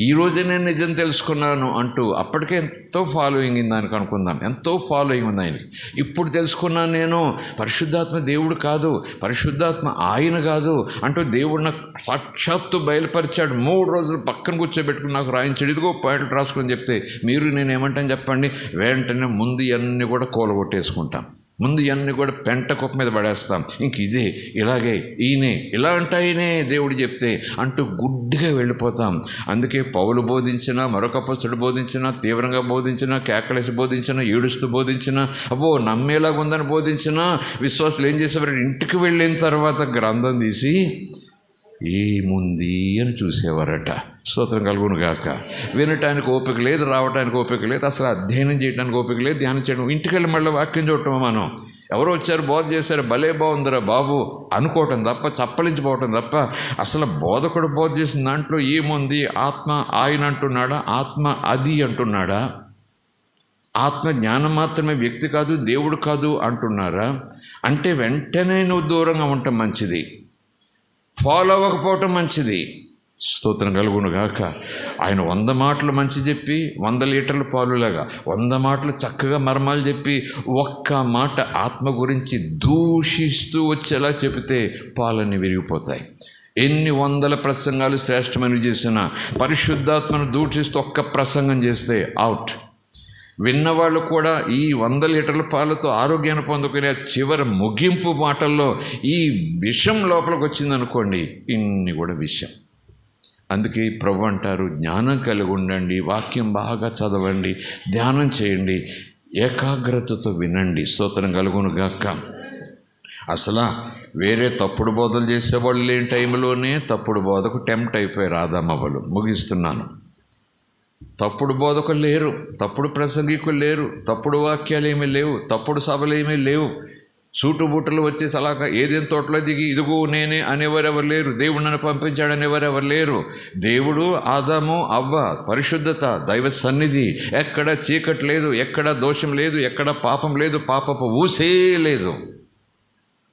ఈరోజే నేను నిజం తెలుసుకున్నాను అంటూ, అప్పటికే ఎంతో ఫాలోయింగ్ ఉంది దానికి అనుకుందాం, ఎంతో ఫాలోయింగ్ ఉంది ఆయనకి. ఇప్పుడు తెలుసుకున్నాను నేను, పరిశుద్ధాత్మ దేవుడు కాదు, పరిశుద్ధాత్మ ఆయన కాదు అంటూ దేవుడు నాకు సాక్షాత్తు బయలుపరిచాడు. 3 రోజులు పక్కన కూర్చోబెట్టుకుని నాకు రాయించాడు, ఇదిగో పాయింట్లు రాసుకొని చెప్తే మీరు నేను ఏమంటాను చెప్పండి? వెంటనే ముందు ఇవన్నీ కూడా కూలగొట్టేసుకుంటాం, ముందు ఇవన్నీ కూడా పెంట కుప్ప మీద పడేస్తాం. ఇంక ఇదే ఇలాగే ఈయనే ఇలా అంటాయనే దేవుడు చెప్తే అంటూ గుడ్డిగా వెళ్ళిపోతాం. అందుకే పౌలు బోధించినా, మరొక అపొస్తలుడు బోధించినా, తీవ్రంగా బోధించినా, కేకలేసి బోధించినా, ఏడుస్తూ బోధించినా, అబ్బో నమ్మేలాగా ఉందని బోధించినా, విశ్వాసులు ఏం చేసేవారు? ఇంటికి వెళ్ళిన తర్వాత గ్రంథం తీసి ఏముంది అని చూసేవారట. స్తోత్రం కలుగును గాక. వినటానికి ఓపిక లేదు, రావటానికి ఓపిక లేదు, అసలు అధ్యయనం చేయడానికి ఓపిక లేదు, ధ్యానం చేయడం. ఇంటికి వెళ్ళి మళ్ళీ వాక్యం చూడటం. మనం ఎవరో వచ్చారు, బోధ చేశారు, భలే బాగుందిరా బాబు అనుకోవటం తప్ప, చప్పలించిపోవటం తప్ప, అసలు బోధకుడు బోధ చేసిన దాంట్లో ఏముంది? ఆత్మ ఆయన అంటున్నాడా? ఆత్మ అది అంటున్నాడా? ఆత్మ జ్ఞానం మాత్రమే, వ్యక్తి కాదు, దేవుడు కాదు అంటున్నారా? అంటే వెంటనే నువ్వు దూరంగా ఉండటం మంచిది, ఫాలో అవ్వకపోవటం మంచిది. స్తోత్రం కలుగును గాక. ఆయన 100 మాటలు మంచి చెప్పి 100 లీటర్ల పాలులాగా 100 మాటలు చక్కగా మర్మాలు చెప్పి ఒక్క మాట ఆత్మ గురించి దూషిస్తూ వచ్చేలా చెబితే పాలన్నీ విరిగిపోతాయి. ఎన్ని 100 ప్రసంగాలు శ్రేష్టమని చేసినా పరిశుద్ధాత్మను దూషిస్తూ ఒక్క ప్రసంగం చేస్తే అవుట్. విన్నవాళ్ళు కూడా ఈ 100 లీటర్ల పాలతో ఆరోగ్యాన్ని పొందుకునే చివరి ముగింపు మాటల్లో ఈ విషం లోపలికి వచ్చిందనుకోండి, ఇన్ని కూడా విషం. అందుకే ప్రభు అంటారు, జ్ఞానం కలిగి ఉండండి, వాక్యం బాగా చదవండి, ధ్యానం చేయండి, ఏకాగ్రతతో వినండి. స్తోత్రం కలుగును గాక. అసలు వేరే తప్పుడు బోధలు చేసేవాళ్ళు లేని టైంలోనే తప్పుడు బోధకు టెంప్ట్ అయిపోయారు ఆదామవ్వలు. ముగిస్తున్నాను. తప్పుడు బోధకులు లేరు, తప్పుడు ప్రసంగికులు లేరు, తప్పుడు వాక్యాలు ఏమీ లేవు, తప్పుడు సభలు ఏమీ లేవు. సూటు బూటలు వచ్చేసి అలాగా ఏదేని తోటలో దిగి ఇదిగో నేనే అనేవారెవరు లేరు, దేవుడు నన్ను పంపించాడు అనేవారెవరు లేరు. దేవుడు, ఆదాము, అవ్వ, పరిశుద్ధత, దైవ సన్నిధి, ఎక్కడ చీకటి లేదు, ఎక్కడ దోషం లేదు, ఎక్కడ పాపం లేదు, పాపపు ఊసే లేదు.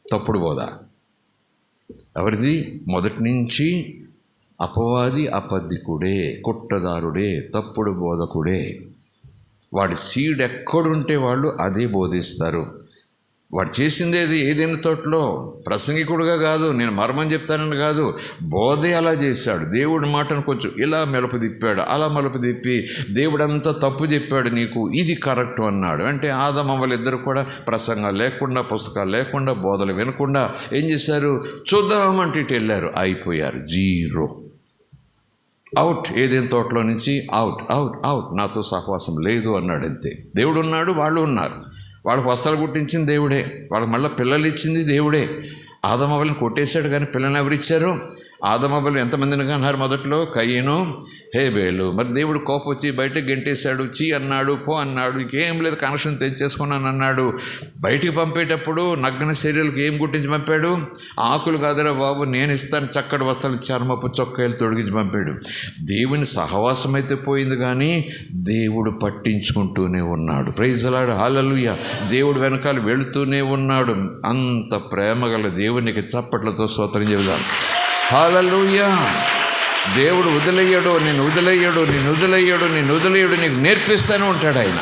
తప్పుడు బోధ ఎవరిది? మొదటి నుంచి అపవాది, అబద్ధికుడే, కుట్రదారుడే, తప్పుడు బోధకుడే. వాడి సీడ్ ఎక్కడుంటే వాళ్ళు అదే బోధిస్తారు. వాడు చేసిందేది ఏదైనా తోటలో ప్రసంగికుడుగా కాదు, నేను మర్మం చెప్తానని కాదు, బోధే అలా చేశాడు. దేవుడి మాటను కొంచెం ఇలా మెలుపు తిప్పాడు, అలా మెలుపు తిప్పి దేవుడంతా తప్పు చెప్పాడు, నీకు ఇది కరెక్ట్ అన్నాడు. అంటే ఆదామవ్వలు ఇద్దరు కూడా ప్రసంగాలు లేకుండా, పుస్తకాలు లేకుండా, బోధలు వినకుండా ఏం చేశారు? చూద్దామంటే ఇటు వెళ్ళారు, అయిపోయారు, జీరో, అవుట్. ఏదేం తోటలో నుంచి అవుట్, అవుట్, అవుట్. నాతో సహవాసం లేదు అన్నాడు. అంతే. దేవుడు ఉన్నాడు, వాళ్ళు ఉన్నారు. వాళ్ళకి వస్త్రాలు కుట్టించింది దేవుడే, వాళ్ళకి మళ్ళీ పిల్లలు ఇచ్చింది దేవుడే. ఆదామవ్వలను కొట్టేశాడు కానీ పిల్లల్ని ఎవరిచ్చారు? ఆదామవ్వలు ఎంతమందిని కన్నారు? మొదట్లో కయ్యను, హేబేలు. మరి దేవుడు కోపం వచ్చి బయటకు గెంటేశాడు, చీ అన్నాడు, పో అన్నాడు, ఇంకేం లేదు కనెక్షన్ తెచ్చేసుకున్నాను అన్నాడు. బయటికి పంపేటప్పుడు నగ్న శరీరాలకు ఏం గుట్టించి పంపాడు? ఆకులు కాదురా బాబు, నేను ఇస్తాను చక్కటి వస్త్రాలు, చర్మపు చొక్కాయలు తొడిగించి పంపాడు. దేవుని సహవాసం అయితే పోయింది, కానీ దేవుడు పట్టించుకుంటూనే ఉన్నాడు. ప్రైజ్ ది లార్డ్, హల్లెలూయా. దేవుడు వెనకాల వెళుతూనే ఉన్నాడు. అంత ప్రేమగల దేవునికి చప్పట్లతో స్తోత్రం చెబుదాం. హల్లెలూయా. దేవుడు వదిలేయడు, నేను వదిలేయడు, నేను వదిలేయడు, నేను వదిలేయడు, నీకు నేర్పిస్తూనే ఉంటాడు ఆయన.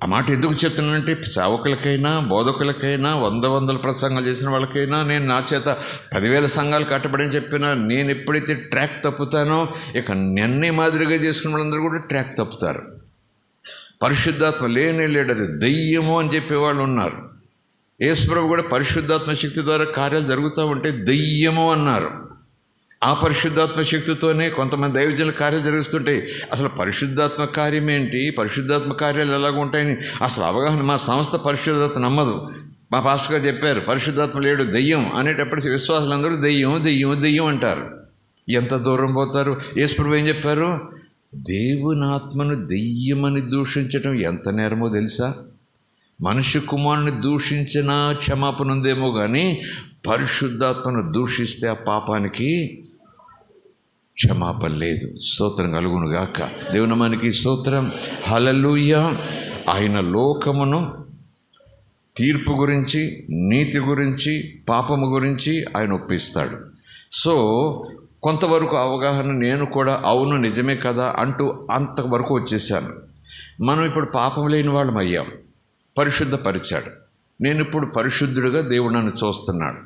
ఆ మాట ఎందుకు చెప్తున్నానంటే, సేవకులకైనా బోధకులకైనా, వందల ప్రసంగాలు చేసిన వాళ్ళకైనా, నేను నా చేత 10,000 సంఘాలు కట్టబడని చెప్పినా, నేను ఎప్పుడైతే ట్రాక్ తప్పుతానో ఇక నన్నే మాదిరిగా చేసుకున్న వాళ్ళందరూ కూడా ట్రాక్ తప్పుతారు. పరిశుద్ధాత్మ లేడు, అది దెయ్యము అని చెప్పేవాళ్ళు ఉన్నారు. యేసుప్రభు కూడా పరిశుద్ధాత్మ శక్తి ద్వారా కార్యాలు జరుగుతూ ఉంటే దెయ్యము అన్నారు. ఆ పరిశుద్ధాత్మ శక్తితోనే కొంతమంది దైవజనుల కార్యాలు జరుగుతుంటాయి. అసలు పరిశుద్ధాత్మ కార్యం ఏంటి, పరిశుద్ధాత్మ కార్యాలు ఎలాగ ఉంటాయని అసలు అవగాహన. మా సంస్థ పరిశుద్ధాత్మ నమ్మదు. మా పాస్టర్ గారు చెప్పారు, పరిశుద్ధాత్మ లేడు, దెయ్యం అనేటప్పటికీ విశ్వాసులందరూ దెయ్యం దెయ్యం దెయ్యం అంటారు. ఎంత దూరం పోతారు? యేసుప్రభు ఏం చెప్పారు? దేవుని ఆత్మను దెయ్యమని దూషించడం ఎంత నేరమో తెలుసా? మనుష్య కుమారుని దూషించినా క్షమాపణ ఉందేమో, కానీ పరిశుద్ధాత్మను దూషిస్తే ఆ పాపానికి క్షమాపణ లేదు. స్తోత్రం కలుగును గాక. దేవుని నామానికి స్తోత్రం. హల్లెలూయా. ఆయన లోకమును తీర్పు గురించి, నీతి గురించి, పాపము గురించి ఆయన ఒప్పిస్తాడు. సో కొంతవరకు అవగాహన నేను కూడా అవును నిజమే కదా అంటూ అంతవరకు వచ్చేసాను. మనం ఇప్పుడు పాపం లేని వాళ్ళం అయ్యాం, పరిశుద్ధపరిచాడు. నేను ఇప్పుడు పరిశుద్ధుడిగా దేవుడు నన్ను చూస్తున్నాడు.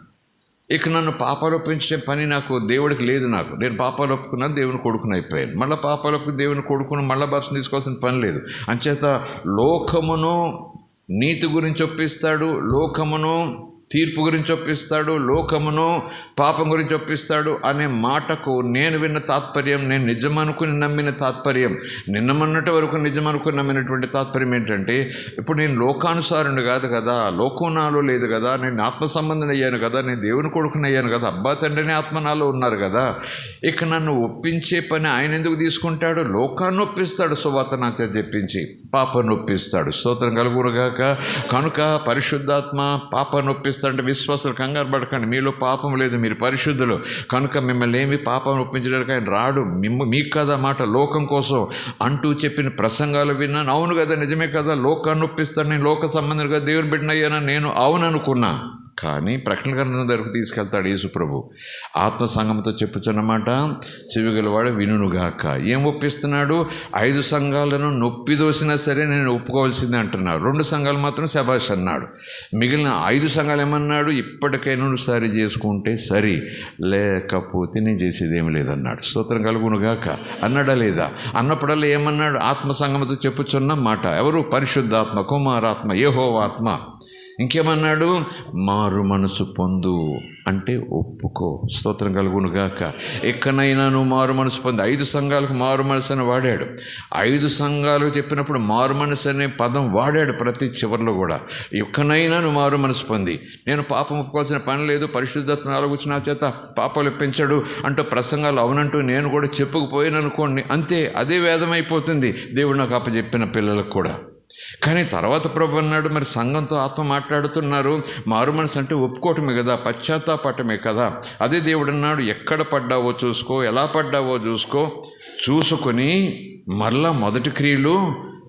ఇక నన్ను పాపాలు ఒప్పించే పని నాకు దేవుడికి లేదు. నేను పాపాలు ఒప్పుకున్నా దేవుని కొడుకుని అయిపోయాను. మళ్ళీ పాపాలు ఒప్పుకు దేవుని కొడుకును మళ్ళీ బాప్తిసం తీసుకోవాల్సిన పని లేదు. అంచేత లోకమును నీతి గురించి ఒప్పిస్తాడు, లోకమును తీర్పు గురించి ఒప్పిస్తాడు, లోకమును పాపం గురించి ఒప్పిస్తాడు అనే మాటకు నేను విన్న తాత్పర్యం, నేను నిజమనుకుని నమ్మిన తాత్పర్యం, నిన్నమన్నటి వరకు నిజమనుకుని నమ్మినటువంటి తాత్పర్యం ఏంటంటే, ఇప్పుడు నేను లోకానుసారుని కాదు కదా, లోకం నాలో లేదు కదా, నేను ఆత్మ సంబంధం అయ్యాను కదా, నేను దేవుని కొడుకుని అయ్యాను కదా, అబ్బా తండ్రిని ఆత్మ నాలో ఉన్నారు కదా, ఇక నన్ను ఒప్పించే పని ఆయన ఎందుకు తీసుకుంటాడు? లోకాన్ని ఒప్పిస్తాడు, సువార్త నా చేత చెప్పించి పాపాన్ని ఒప్పిస్తాడు. స్తోత్రం కలుగునుగాక. కనుక పరిశుద్ధాత్మ పాపాన్ని ఒప్పిస్తాడు. అంటే విశ్వాసులు కంగారు పడకండి, మీలో పాపం లేదు, మీరు పరిశుద్ధులు, కనుక మిమ్మల్ని ఏమి పాపం ఒప్పించడానికి ఆయన రాడు. మీకు కదా మాట, లోకం కోసం అంటూ చెప్పిన ప్రసంగాలు విన్నాను. అవును కదా, నిజమే కదా, లోకాన్ని ఒప్పిస్తాడు, నేను లోక సంబంధిగా దేవుని బిడ్డనయ్యానని నేను అవును అనుకున్నా. కానీ ప్రకటన గ్రంథం దగ్గరకు తీసుకెళ్తాడు యేసుప్రభు. ఆత్మ సంఘంతో చెప్పుచున్నమాట, చెవిగలవాడు వినుగాక. ఏం ఒప్పిస్తున్నాడు? 5 సంఘాలను నొప్పి దోసినా సరే నేను ఒప్పుకోవాల్సిందే అంటున్నాడు. 2 సంఘాలు మాత్రం శబాష్ అన్నాడు. మిగిలిన 5 సంఘాలు ఏమన్నాడు? ఇప్పటికైనా సరి చేసుకుంటే సరి, లేకపోతే నేను చేసేది ఏమి లేదన్నాడు. స్తోత్రం కలుగునుగాక. అన్నాడా లేదా? అన్నప్పుడల్లా ఏమన్నాడు? ఆత్మ సంఘంతో చెప్పుచున్న మాట. ఎవరు? పరిశుద్ధాత్మ, కుమారాత్మ, యెహోవాత్మ. ఇంకేమన్నాడు? మారు మనసు పొందు అంటే ఒప్పుకో. స్తోత్రం కలుగునుగాక. ఎక్కడైనా నువ్వు మారు మనసు పొంది. 5 సంఘాలకు మారు మనసు అని వాడాడు. 5 సంఘాలకు చెప్పినప్పుడు మారు మనసు అనే పదం వాడాడు ప్రతి చివరిలో కూడా. ఎక్కడైనా నువ్వు మారు మనసు పొంది, నేను పాపం ఒప్పుకోవాల్సిన పని లేదు, పరిశుద్ధాత్మ ఆలోచించి నా చేత పాపాలు ఒప్పించాడు అంటూ ప్రసంగాలు అవునంటూ నేను కూడా చెప్పుకుపోయాను అనుకోండి, అంతే, అదే వేదం అయిపోతుంది దేవుడు నాకు అప్పచెప్పిన పిల్లలకు కూడా. కానీ తర్వాత ప్రభు అన్నాడు, మరి సంఘంతో ఆత్మ మాట్లాడుతున్నారు, మారు మనసు అంటే ఒప్పుకోవటమే కదా, పశ్చాత్తాపటమే కదా. అదే దేవుడు అన్నాడు, ఎక్కడ పడ్డావో చూసుకో, ఎలా పడ్డావో చూసుకొని మరలా మొదటి క్రియలు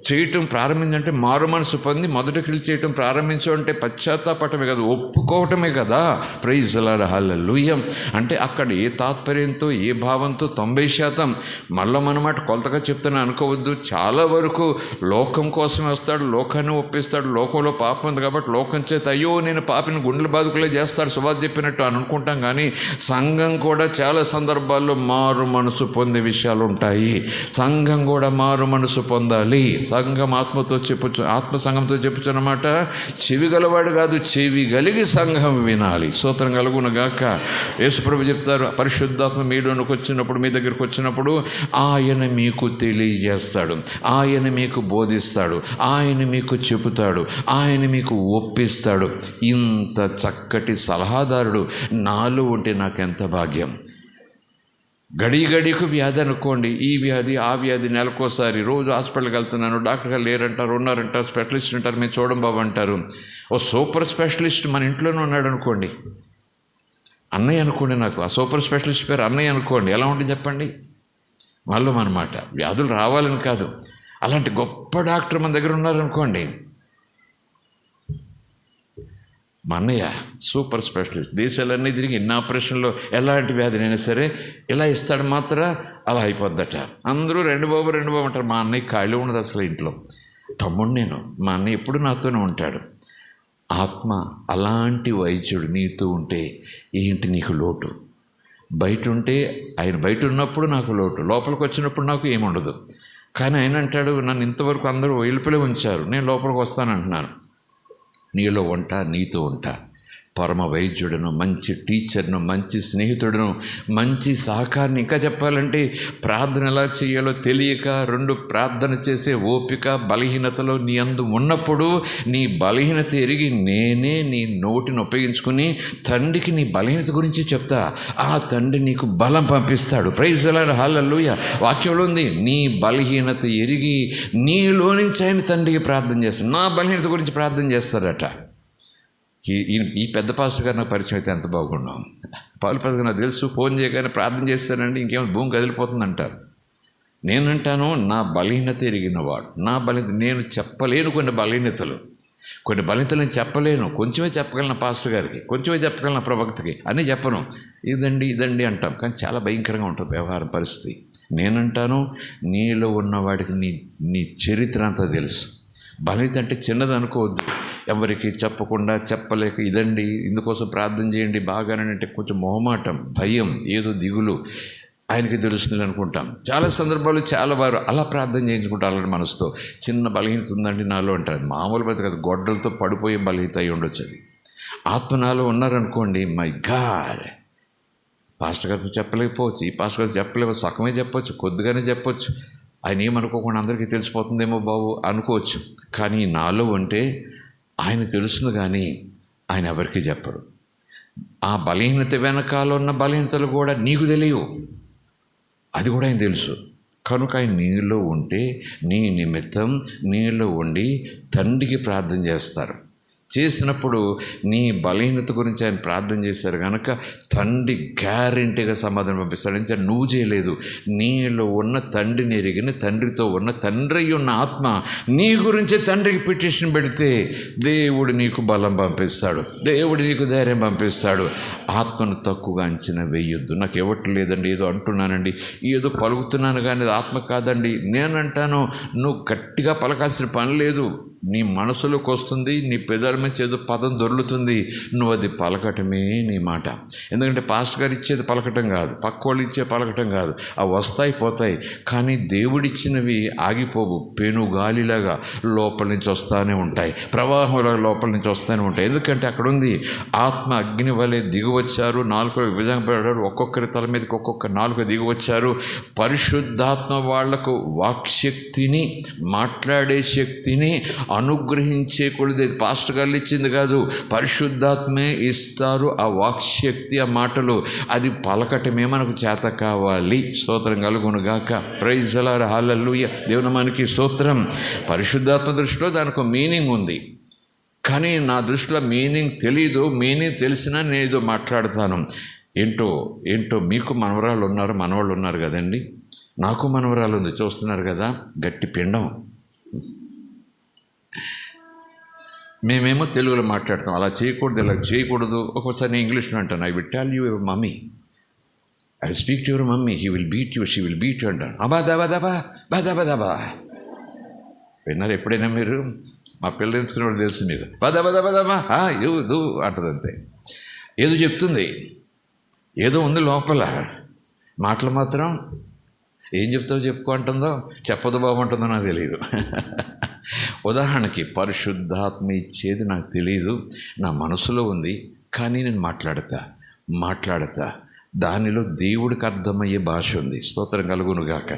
చేయటం ప్రారంభించంటే, మారు మనసు పొంది మొదటి క్రియలు చేయటం ప్రారంభించు అంటే పశ్చాత్తాపటమే కదా, ఒప్పుకోవటమే కదా. ప్రైజ్ ది లార్డ్, హల్లెలూయా. అంటే అక్కడ ఏ తాత్పర్యంతో, ఏ భావంతో 90% మళ్ళీ మనమాట కొలతగా చెప్తున్నా అనుకోవద్దు. చాలా వరకు లోకం కోసమే వస్తాడు, లోకాన్ని ఒప్పిస్తాడు. లోకంలో పాపం ఉంది కాబట్టి లోకం చేత అయ్యో నేను పాపిని గుండెల బాదుకులే చేస్తాడు సువార్త చెప్పినట్టు అని అనుకుంటాం. కానీ సంఘం కూడా చాలా సందర్భాల్లో మారు మనసు పొందే విషయాలు ఉంటాయి. సంఘం కూడా మారు మనసు పొందాలి. సంఘం ఆత్మ సంఘంతో చెప్పుచున్నమాట, చెవి గలవాడు కాదు, చెవి కలిగి సంఘం వినాలి. స్తోత్రం కలుగునుగాక. యేసుప్రభు చెప్తారు, పరిశుద్ధాత్మ మీలోనికి వచ్చినప్పుడు, మీ దగ్గరికి వచ్చినప్పుడు ఆయన మీకు తెలియజేస్తాడు, ఆయన మీకు బోధిస్తాడు, ఆయన మీకు చెబుతాడు, ఆయన మీకు ఒప్పిస్తాడు. ఇంత చక్కటి సలహాదారుడు నాలో ఉంటే నాకెంత భాగ్యం. గడికు వ్యాధి అనుకోండి, ఈ వ్యాధి ఆ వ్యాధి, నెలకోసారి రోజు హాస్పిటల్కి వెళ్తున్నాను, డాక్టర్ గారు లేరంటారు, ఉన్నారంటారు, స్పెషలిస్ట్ అంటారు, మేము చూడం బాబు అంటారు. ఓ సూపర్ స్పెషలిస్ట్ మన ఇంట్లోనే ఉన్నాడు అనుకోండి, అన్నయ్య అనుకోండి, నాకు ఆ సూపర్ స్పెషలిస్ట్ పేరు అన్నయ్య అనుకోండి, ఎలా ఉంటుంది చెప్పండి? వాళ్ళం అన్నమాట. వ్యాధులు రావాలని కాదు, అలాంటి గొప్ప డాక్టర్ మన దగ్గర ఉన్నారనుకోండి, మా అన్నయ్య సూపర్ స్పెషలిస్ట్, దేశాలన్నీ తిరిగి ఎన్ని ఆపరేషన్లో ఎలాంటి వ్యాధినైనా సరే ఇలా ఇస్తాడు, మాత్రం అలా అయిపోద్దట. అందరూ రెండు బాబు అంటారు. మా అన్నయ్య ఖాళీ ఉండదు అసలు ఇంట్లో. తమ్ముడు నేను, మా అన్నయ్య ఎప్పుడు నాతోనే ఉంటాడు. ఆత్మ అలాంటి వైద్యుడు నీతో ఉంటే ఏంటి నీకు లోటు? బయట ఉంటే ఆయన బయట ఉన్నప్పుడు నాకు లోటు, లోపలికి వచ్చినప్పుడు నాకు ఏముండదు. కానీ ఆయన అంటాడు, నన్ను ఇంతవరకు అందరూ వెలుపలే ఉంచారు, నేను లోపలికి వస్తానంటున్నాను. నీలో ఉంటా, నీతో ఉంటా. పరమ వైద్యుడను, మంచి టీచర్ను, మంచి స్నేహితుడును, మంచి సహకారిని. ఇంకా చెప్పాలంటే ప్రార్థన ఎలా చేయాలో తెలియక, రెండు ప్రార్థన చేసే ఓపిక బలహీనతలో నీ అందు ఉన్నప్పుడు నీ బలహీనత ఎరిగి నేనే నీ నోటిని ఉపయోగించుకుని తండ్రికి నీ బలహీనత గురించి చెప్తా. ఆ తండ్రి నీకు బలం పంపిస్తాడు. ప్రైజ్ అలాడ్ హల్లెలూయా. వాక్యంలో ఉంది, నీ బలహీనత ఎరిగి నీలో నుంచి ఆయన తండ్రికి ప్రార్థన చేస్తాడు. నా బలహీనత గురించి ప్రార్థన చేస్తాడట. ఈ పెద్ద పాస్టర్ గారు నాకు పరిచయం అయితే ఎంత బాగున్నాం. పాలు పెద్దగా నాకు తెలుసు, ఫోన్ చేయగానే ప్రార్థన చేస్తానండి, ఇంకేమో భూమి కదిలిపోతుందంటారు. నేనంటాను, నా బలహీనత ఎరిగినవాడు, నా బలహీనత నేను చెప్పలేను. కొన్ని బలహీనతలు నేను చెప్పలేను. కొంచెమే చెప్పగలను పాస్టర్ గారికి, కొంచెమే చెప్పగలను ప్రవక్తకి, అన్నీ చెప్పను. ఇదండి అంటాం, కానీ చాలా భయంకరంగా ఉంటుంది వ్యవహారం పరిస్థితి. నేనంటాను, నీలో ఉన్నవాడికి నీ చరిత్ర అంతా తెలుసు. బలహీనత అంటే చిన్నది అనుకోవద్దు. ఎవరికి చెప్పకుండా చెప్పలేక ఇదండి ఇందుకోసం ప్రార్థన చేయండి బాగానంటే కొంచెం మొహమాటం, భయం, ఏదో దిగులు, ఆయనకి తెలుస్తుంది అనుకుంటాం. చాలా సందర్భాలు చాలా వారు అలా ప్రార్థన చేయించుకుంటారు అలాంటి మనసుతో. చిన్న బలహీనత ఉందండి నాలో అంటారు. మామూలు బతి కాదు, గొడ్డలతో పడిపోయే బలహీనత అయి ఉండొచ్చు అది. ఆత్మ నాలో ఉన్నారనుకోండి, మై గాడ్, పాస్టర్ గారితో చెప్పలేకపోవచ్చు, ఈ పాస్టర్ గారితో చెప్పలేకపోవచ్చు, సగమే చెప్పొచ్చు, కొద్దిగానే చెప్పొచ్చు. ఆయన ఏమనుకోకుండా అందరికీ తెలిసిపోతుందేమో బాబు అనుకోవచ్చు. కానీ నాలో అంటే ఆయన తెలుస్తుంది, కానీ ఆయన ఎవరికి చెప్పరు. ఆ బలహీనత వెనకాల ఉన్న బలహీనతలు కూడా నీకు తెలియవు, అది కూడా ఆయన తెలుసు. కనుక ఆయన నీలో ఉంటే నీ నిమిత్తం నీలో ఉండి తండ్రికి ప్రార్థన చేస్తారు. చేసినప్పుడు నీ బలహీనత గురించి ఆయన ప్రార్థన చేశారు కనుక తండ్రి గ్యారెంటీగా సమాధానం పంపిస్తాడు. అంటే నువ్వు చేయలేదు, నీలో ఉన్న తండ్రిని ఎరిగిన తండ్రితో ఉన్న తండ్రి ఉన్న ఆత్మ నీ గురించి తండ్రికి పిటిషన్ పెడితే దేవుడు నీకు బలం పంపిస్తాడు, దేవుడు నీకు ధైర్యం పంపిస్తాడు. ఆత్మను తక్కువగా అంచనా వేయొద్దు. నాకు ఇవ్వట్లేదండి, ఏదో అంటున్నానండి, ఏదో పలుకుతున్నాను కానీ అది ఆత్మ కాదండి. నేనంటాను, నువ్వు గట్టిగా పలకాల్సిన పని లేదు. నీ మనసులోకి వస్తుంది, నీ పెదాల నుంచి ఏదో పదం దొర్లుతుంది, నువ్వు అది పలకటమే నీ మాట. ఎందుకంటే పాస్టర్ గారు ఇచ్చేది పలకటం కాదు, పక్క వాళ్ళు ఇచ్చే పలకటం కాదు. అవి వస్తాయి పోతాయి, కానీ దేవుడిచ్చినవి ఆగిపోవు. పెను గాలిలాగా లోపల నుంచి వస్తూనే ఉంటాయి, ప్రవాహంలో లోపల నుంచి వస్తూనే ఉంటాయి. ఎందుకంటే అక్కడ ఉంది, ఆత్మ అగ్ని వలె దిగువచ్చారు, నాలుక విధంగా పెడతారు, ఒక్కొక్కరి తల మీదకి ఒక్కొక్క నాలుక దిగువచ్చారు. పరిశుద్ధాత్మ వాళ్లకు వాక్శక్తిని, మాట్లాడే శక్తిని అనుగ్రహించే కొలిది పాస్టర్ గారు ఇచ్చింది కాదు, పరిశుద్ధాత్మే ఇస్తారు. ఆ వాక్శక్తి, ఆ మాటలు, అది పలకటమే మనకు చేత కావాలి. స్తోత్రం కలుగునుగాక. ప్రైజ్ అలాడ్ హల్లెలూయా. దేవుని మనకి స్తోత్రం. పరిశుద్ధాత్మ దృష్టిలో దానికి మీనింగ్ ఉంది, కానీ నా దృష్టిలో మీనింగ్ తెలీదు. మీనింగ్ తెలిసినా నేను ఏదో మాట్లాడతాను. ఏంటో మీకు మనవరాళ్ళు ఉన్నారు, మనవాళ్ళు ఉన్నారు కదండి. నాకు మనవరాలు ఉంది, చూస్తున్నారు కదా, గట్టి పిండం. మేమేమో తెలుగులో మాట్లాడతాం, అలా చేయకూడదు, ఇలా చేయకూడదు. ఒక్కోసారి నేను ఇంగ్లీష్లో అంటాను, I will tell you your mummy, I will speak to your mummy, he will beat you, she will beat you అంటాను. అబా విన్నారు ఎప్పుడైనా మీరు? మా పిల్లలు ఎంచుకునేవాడు తెలుసు మీకు. బదబా దూ అంటది, అంతే. ఏదో చెప్తుంది, ఏదో ఉంది లోపల, మాటలు మాత్రం ఏం చెప్తావు చెప్పుకో అంటుందో, చెప్పదు బాగుంటుందో నాకు తెలియదు. ఉదాహరణకి పరిశుద్ధాత్మ ఇచ్చేది నాకు తెలియదు, నా మనసులో ఉంది, కానీ నేను మాట్లాడతా. దానిలో దేవుడికి అర్థమయ్యే భాష ఉంది. స్తోత్రం కలుగునుగాక.